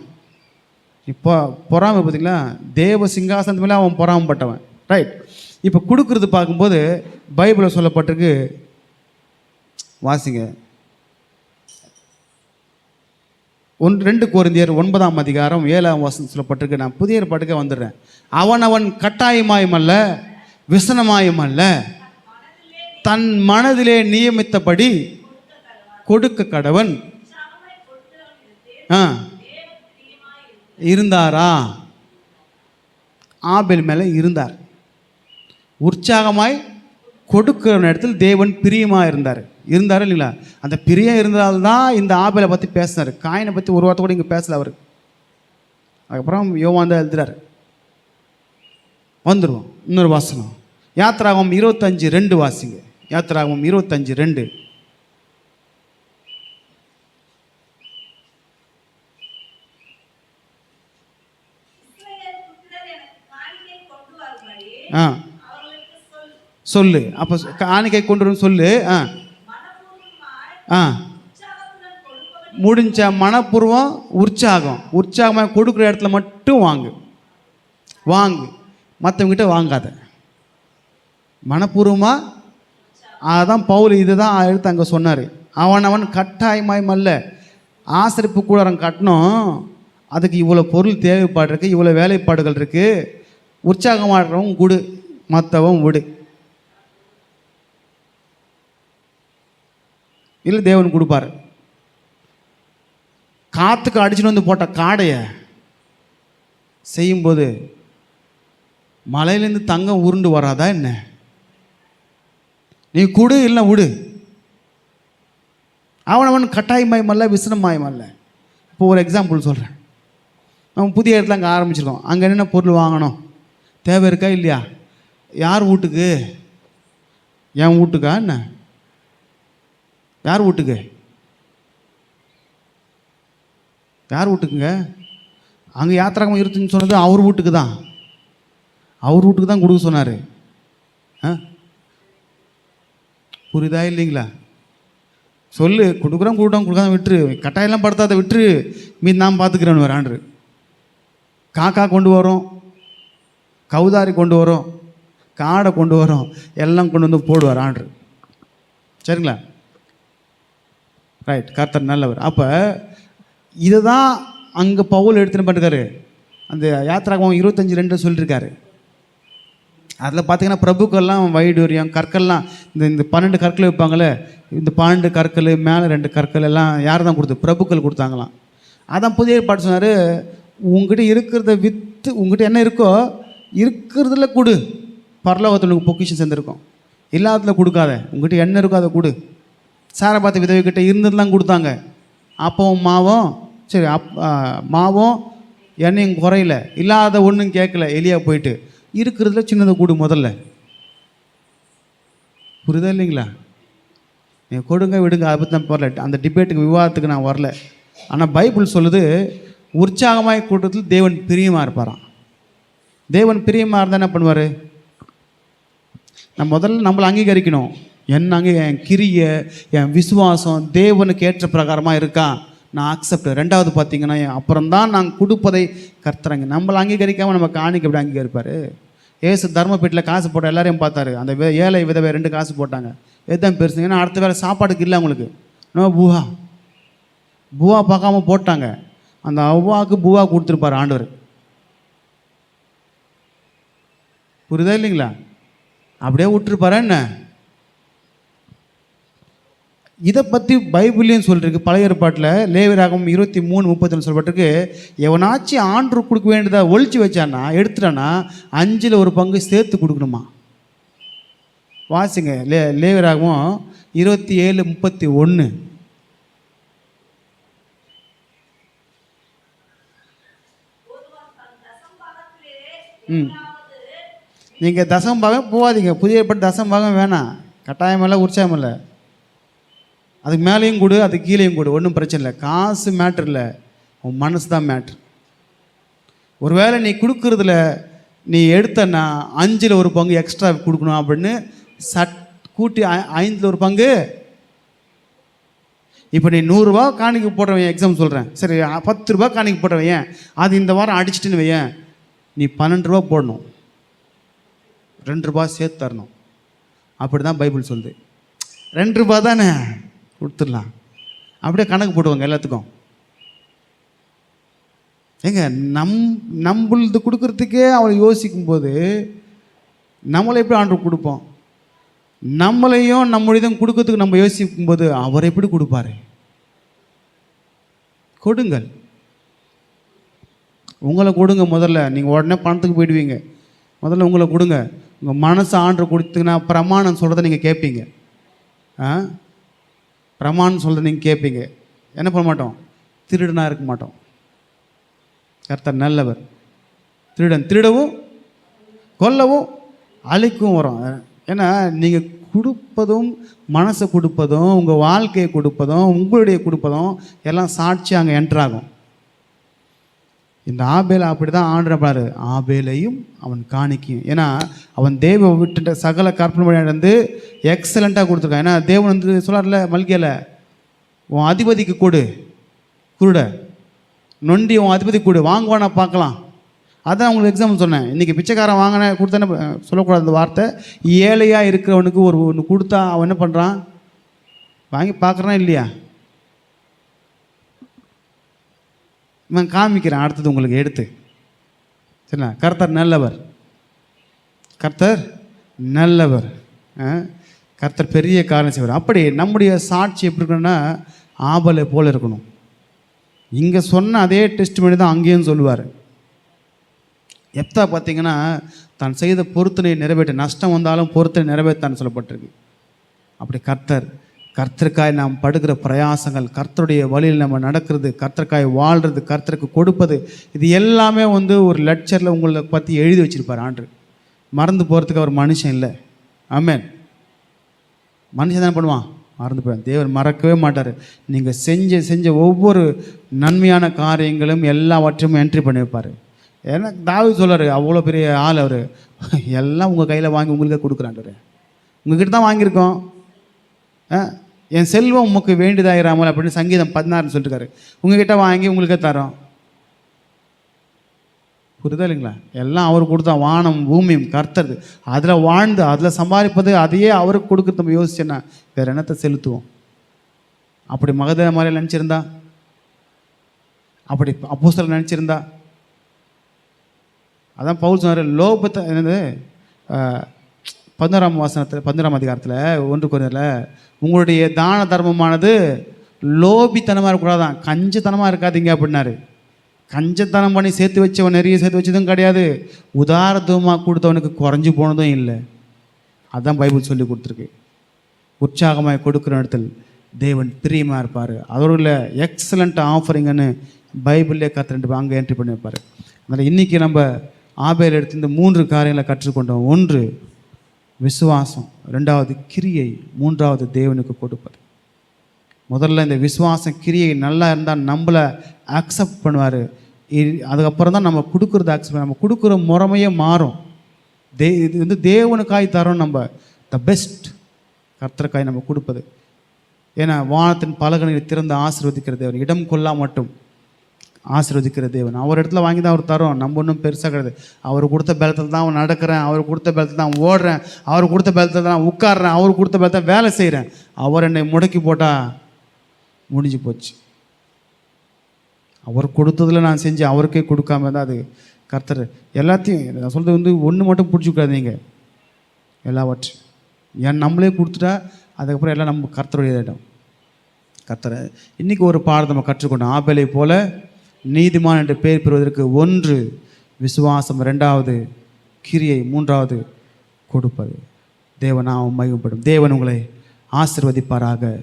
இப்போ பொறாமை பார்த்தீங்களா, தேவ சிங்காசனத்து மேலே அவன் பொறாமப்பட்டவன். ரைட். இப்போ கொடுக்குறது பார்க்கும்போது பைபிளில் சொல்லப்பட்டிருக்கு, வாசிங்க 2 கொரிந்தியர் 9ஆம் அதிகாரம் 7ஆம் வசனம் சொல்லப்பட்டிருக்கு. நான் புதிய ஏற்பாட்டுக்கே வந்துடுறேன். அவன் கட்டாயமாயும் அல்ல, விசனமாயும் அல்ல, தன் மனதிலே நியமித்தபடி கொடுக்க கடவன் இருந்தாரா? ஆபேல் மேலே இருந்தார். உற்சாகமாய் கொடுக்கிற இடத்தில் தேவன் பிரியமாக இருந்தார் இல்லைங்களா? அந்த பிரியம் இருந்தால்தான் இந்த ஆபேலை பற்றி பேசினார். காயினை பற்றி ஒரு வார்த்தை கூட இங்கே பேசல அவர். அதுக்கப்புறம் யோவான் தான் எழுதுறாரு. வந்துடுவோம். இன்னொரு வாசனம், யாத்திராகமம் 25:2 வாசிங்க. யாத்திராகமம் 25:2. சொல்லு. அப்போ காணிக்கை கொண்டு வரும் சொல்லு. முடிஞ்ச மனப்பூர்வம் உற்சாகமாக கொடுக்குற இடத்துல மட்டும் வாங்கு, மற்றவங்கிட்ட வாங்காத. மனப்பூர்வமாக. அதுதான் பவுல் இதுதான் எடுத்து அங்கே சொன்னார். அவன் கட்டாயமாயும் அல்ல. ஆசரிப்பு கூடாரம் கட்டணும், அதுக்கு இவ்வளோ பொருள் தேவைப்பாடு இருக்குது, இவ்வளோ வேலைப்பாடுகள் இருக்குது. உற்சாகமாடுறவங்க கொடு, மற்றவன் விடு. இல்லை தேவன் கொடுப்பார். காற்றுக்கு அடிச்சுட்டு போட்ட காடையை செய்யும்போது மலையிலேருந்து தங்கம் உருண்டு வராதா என்ன? நீ கொடு, இல்லை விடு. அவன் கட்டாயமாயமல்ல, விசனமாயமல்ல. இப்போ ஒரு எக்ஸாம்பிள் சொல்கிறேன். நம்ம புதிய இடத்துல அங்கே ஆரம்பிச்சிருக்கோம். அங்கே என்னென்ன பொருள் வாங்கணும், தேவை இருக்கா இல்லையா? யார் வீட்டுக்கு? என் வீட்டுக்கா என்ன? யார் வீட்டுக்கு? யார் வீட்டுக்குங்க? அங்கே யாத்திராகமம் 25 சொன்னது அவர் வீட்டுக்கு தான். அவர் வீட்டுக்கு தான் கொடுக்க சொன்னார். புரியுதா இல்லைங்களா? சொல்லு, கொடுக்காத விட்டுரு, கட்டாயெல்லாம் படுத்தாத விட்டுரு, மீது நான் பார்த்துக்கிறேன்னு வர ஆண்டு. காக்கா கொண்டு வரோம், கவுதாரி கொண்டு வரோம், காடை கொண்டு வரோம், எல்லாம் கொண்டு வந்து போடுவார் ஆண்டு. சரிங்களா? ரைட். கர்த்தர் நல்லவர். அப்போ இதை தான் அங்கே பவுல் எடுத்துன்னு பண்ணிருக்காரு. அந்த யாத்திராகமம் 25:2 சொல்லியிருக்காரு. அதில் பார்த்தீங்கன்னா பிரபுக்கள்லாம் வைடூரியம் கற்கள்லாம் இந்த 12 கற்கள் வைப்பாங்களே, இந்த 12 கற்கள் மேலே 2 கற்கள் எல்லாம் யார் தான் கொடுத்து? பிரபுக்கள் கொடுத்தாங்களாம். அதான் புதிய ஏற்பாடு சொன்னார், உங்ககிட்ட இருக்கிறத விற்று, உங்ககிட்ட என்ன இருக்கோ இருக்கிறதுல கொடு, பரலோகத்தில் உங்களுக்கு பொக்கிஷன் சேர்ந்துருக்கும். இல்லாததில் கொடுக்காத. உங்ககிட்ட என்ன இருக்கோ அதை கொடு. சாரை பார்த்து விதவைக்கிட்ட இருந்ததுலாம் கொடுத்தாங்க, அப்பவும் மாவும் சரி மாவும் எண்ணெயும் குறையில, இல்லாத ஒன்றும் கேட்கல. எலியா போயிட்டு இருக்கிறதுல சின்னதை கூடு முதல்ல. புரியுதா இல்லைங்களா? நீங்கள் கொடுங்க விடுங்க, அதை பற்றி நான் வரல, அந்த டிபேட்டுக்கு விவாதத்துக்கு நான் வரல. ஆனால் பைபிள் சொல்லுது, உற்சாகமாய் கூட்டத்தில் தேவன் பிரியமாக இருப்பாராம். தேவன் பிரியமாக இருந்தால் என்ன பண்ணுவார்? நான் முதல்ல நம்மளை அங்கீகரிக்கணும். என் கிரிய, என் விசுவாசம் தேவனுக்கு ஏற்ற பிரகாரமாக இருக்கா, நான் அக்செப்ட். ரெண்டாவது பார்த்தீங்கன்னா, அப்புறம்தான் நான் கொடுப்பதை கர்த்தரங்க. நம்மளை அங்கீகரிக்காமல் நம்ம காணிக்க எப்படி அங்கீகரிப்பார்? ஏசு தர்மப்பீட்டில் காசு போட்ட எல்லாரையும் பார்த்தாரு. அந்த ஏழை விதவை 2 காசு போட்டாங்க. இதுதான் பெருசு. ஏன்னா அடுத்த வேலை சாப்பாடுக்கு இல்லை அவங்களுக்கு. நோ பூவா பார்க்காம போட்டாங்க. அந்த அவ்வாவுக்கு பூவா கொடுத்துருப்பார் ஆண்டவர். புரியுதா இல்லைங்களா? அப்படியே விட்டுருப்பாரா என்ன? இதை பற்றி பைபிள்லையும் சொல்லிருக்கு. பழைய ஏற்பாட்டில் லேவியராகமம் 23:30 சொல்லப்பட்டிருக்கு, எவனாச்சும் ஆண்டு கொடுக்க வேண்டியதை ஒழிச்சு வச்சான்னா, எடுத்துட்டான்னா 5ல் 1 பங்கு சேர்த்து கொடுக்கணுமா? வாசிங்க லேவியராகமம் 27:31. நீங்கள் தசமபாகம் போகாதீங்க. புதிய ஏற்பாடு தசமபாகம் வேணாம், கட்டாயமில்லை, உற்சாகம் இல்லை. அதுக்கு மேலேயும் கொடு, அதுக்கு கீழேயும் கொடு, ஒன்றும் பிரச்சனை இல்லை. காசு மேட்ரு இல்லை, உன் மனசு தான் மேட்ரு. ஒருவேளை நீ கொடுக்குறதுல நீ எடுத்தன்னா 5ல் 1 பங்கு எக்ஸ்ட்ரா கொடுக்கணும் அப்படின்னு கூட்டி 5ல் 1 பங்கு. இப்போ நீ 100 ரூபா காணிக்கு போடுறவன், எக்ஸாம் சொல்கிறேன், சரி 10 ரூபா காணிக்கு போடுறவன், அது இந்த வாரம் அடிச்சிட்டுன்னு வையன், நீ 12 ரூபா போடணும், 2 ரூபா சேர்த்து தரணும். அப்படி தான் பைபிள் சொல்லுது. 2 ரூபா தானே, கொடுத்துடலாம். அப்படியே கணக்கு போடுவாங்க எல்லாத்துக்கும். ஏங்க நம்மளது கொடுக்கறதுக்கே அவளை யோசிக்கும் போது நம்மளை எப்படி ஆண்டவர் கொடுப்போம்? நம்மளையும் நம்முடையதும் கொடுக்கறதுக்கு நம்ம யோசிக்கும் போது அவர் எப்படி கொடுப்பாரு? கொடுங்கள், உங்களை கொடுங்க. முதல்ல நீங்கள் உடனே பணத்துக்கு போயிடுவீங்க. முதல்ல உங்களை கொடுங்க. உங்கள் மனசை ஆண்டவர் கொடுத்தீங்கன்னா பிரமாணம் சொல்கிறத நீங்கள் கேட்பீங்க. பிரமாணம் சொல்கிறத நீங்கள் கேட்பீங்க. என்ன பண்ண மாட்டோம்? திருடனாக இருக்க மாட்டோம். கர்த்தர் நல்லவர். திருடன் திருடவும் கொல்லவும் அழிக்கவும் வரும். ஏன்னா நீங்கள் கொடுப்பதும், மனசை கொடுப்பதும், உங்கள் வாழ்க்கையை கொடுப்பதும், உங்களுடைய கொடுப்பதும் எல்லாம் சாட்சி அங்கே என்ட்ராகும். இந்த ஆபேல் அப்படி தான் ஆண்டுறாரு. ஆபேலையும் அவன் காணிக்கையும். ஏன்னா அவன் தேவ விட்டுட்ட சகல கற்பனை வழியிலிருந்து எக்ஸலண்ட்டாக கொடுத்துருக்கான். ஏன்னா தேவன் வந்து சொல்லார்ல மல்கியல, உன் அதிபதிக்கு கொடு, குருட நொண்டி உன் அதிபதி கொடு, வாங்குவானா பார்க்கலாம். அதான் உங்களுக்கு எக்ஸாம்பிள் சொன்னேன். இன்றைக்கி பிச்சைக்காரன் வாங்கின கொடுத்தானே சொல்லக்கூடாது அந்த வார்த்தை. ஏழையாக இருக்கிறவனுக்கு ஒன்று கொடுத்தா அவன் என்ன பண்ணுறான்? வாங்கி பார்க்குறான் இல்லையா? நான் காமிக்கிறேன் அடுத்தது உங்களுக்கு எடுத்து. சரிண்ணா? கர்த்தர் நல்லவர், கர்த்தர் நல்லவர், கர்த்தர் பெரிய காரணம் செய்வார். அப்படி நம்முடைய சாட்சி எப்படி இருக்கணும்னா ஆபலை போல் இருக்கணும். இங்கே சொன்ன அதே டெஸ்ட் பண்ணி தான் அங்கேயும் சொல்லுவார். எப்தா பார்த்தீங்கன்னா தான் செய்த பொருத்தனை நிறைவேற்ற, நஷ்டம் வந்தாலும் பொருத்தனை நிறைவேற்றான்னு சொல்லப்பட்டிருக்கு. அப்படி கர்த்தருக்காய் நாம் படுகிற பிரயாசங்கள், கர்த்தருடைய வழியில் நம்ம நடக்கிறது, கர்த்தருக்காய் வாழ்கிறது, கர்த்தருக்கு கொடுப்பது, இது எல்லாமே வந்து ஒரு லெக்சரில் உங்களை பற்றி எழுதி வச்சுருப்பார் ஆண்டு. மறந்து போகிறதுக்கு அவர் மனுஷன் இல்லை. ஆமென். மனுஷன் தானே பண்ணுவான், மறந்து போயிடும். தேவன் மறக்கவே மாட்டார். நீங்கள் செஞ்ச ஒவ்வொரு நன்மையான காரியங்களும் எல்லாவற்றையும் என்ட்ரி பண்ணி வைப்பார். ஏன்னா தாவீது சொல்கிறார், அவ்வளோ பெரிய ஆள் அவர், எல்லாம் உங்கள் கையில் வாங்கி உங்களுக்கே கொடுக்குறான்ட்டு. உங்ககிட்ட தான் வாங்கியிருக்கோம். என் செல்வம் உமக்கு வேண்டியதாயிராமல் அப்படின்னு சங்கீதம் 16 சொல்லியிருக்காரு. உங்ககிட்ட வாங்கி உங்களுக்கே தரோம். புரியுதா இல்லைங்களா? எல்லாம் அவர் கொடுத்தா, வானம் பூமியும் கர்த்தர், அதில் வாழ்ந்து அதில் சம்பாதிப்பது, அதையே அவருக்கு கொடுக்க நம்ம யோசிச்சேன்னா வேறு என்னத்தை செலுத்துவோம்? அப்படி மகதேவ மாதிரி நினச்சிருந்தா, அப்படி அப்போஸ்தலர் நினச்சிருந்தா, அதான் பவுல் சொன்னார், லோபத்தை என்னது 11ஆம் வசனத்தில் 11ஆம் அதிகாரத்தில் 1 கொரிந்தியரில், உங்களுடைய தான தர்மமானது லோபித்தனமாக இருக்கக்கூடாதான், கஞ்சத்தனமாக இருக்காதீங்க அப்படின்னாரு. கஞ்சத்தனம் பண்ணி சேர்த்து வச்சவன் நிறைய சேர்த்து வச்சதும் கிடையாது, உதாரணமாக கொடுத்தவனுக்கு குறைஞ்சி போனதும் இல்லை. அதுதான் பைபிள் சொல்லி கொடுத்துருக்கு. உற்சாகமாக கொடுக்குற இடத்தில் தேவன் பிரியமாக இருப்பார். அதோட எக்ஸலண்ட் ஆஃபரிங்கன்னு பைபிள்லேயே கற்று அங்கே என்ட்ரி பண்ணி வைப்பார். அதனால் இன்றைக்கி நம்ம ஆபேல் எடுத்து இந்த 3 காரியங்களை கற்றுக்கொண்டோம். 1 விசுவாசம், 2வது கிரியை, 3வது தேவனுக்கு கொடுப்பது. முதல்ல இந்த விசுவாசம் கிரியை நல்லா இருந்தால் நம்மளை அக்செப்ட் பண்ணுவார். அதுக்கப்புறம் தான் நம்ம கொடுக்குறத அக்செப்ட், நம்ம கொடுக்குற முறைமையே மாறும். இது வந்து தேவனுக்காய் தரோம், நம்ம த பெஸ்ட் கர்த்தருக்காய் நம்ம கொடுப்பது. ஏன்னா வானத்தின் பலகணிகளை திறந்து ஆசீர்வதிக்கிற தேவன், இடம் கொள்ளா மட்டும் ஆசீர்வதிக்கிற தேவன். அவர் இடத்துல வாங்கி தான் அவர் தரோம். நம்ம ஒன்றும் பெருசாக கிடையாது. அவர் கொடுத்த பலத்தில் தான் அவன் நடக்கிறேன், அவர் கொடுத்த பலத்தில் தான் ஓடுறேன், அவர் கொடுத்த பலத்தில் தான் உட்காடுறேன், அவர் கொடுத்த பலத்தில் வேலை செய்கிறேன். அவர் என்னை முடக்கி போட்டால் முடிஞ்சு போச்சு. அவர் கொடுத்ததில் நான் செஞ்சு அவருக்கே கொடுக்காம தான் அது கர்த்தர் எல்லாத்தையும். நான் சொல்கிறது வந்து ஒன்று மட்டும் பிடிச்சிக்கூடாதீங்க, எல்லாவற்றையும் நம்மளே கொடுத்துட்டா அதுக்கப்புறம் எல்லாம் நம்ம கர்த்தருடைய இடம். கர்த்தரை இன்றைக்கி ஒரு பாடத்தை நம்ம கற்றுக்கொண்டோம். ஆபேலை போல நீதிமான் என்று பெயர் பெறுவதற்கு 1 விசுவாசம், 2வது கிரியை, 3வது கொடுப்பது. தேவன் நாமம் மகிமைப்படும். தேவன் உங்களை ஆசீர்வதிப்பாராக.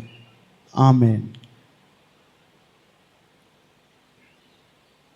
ஆமென்.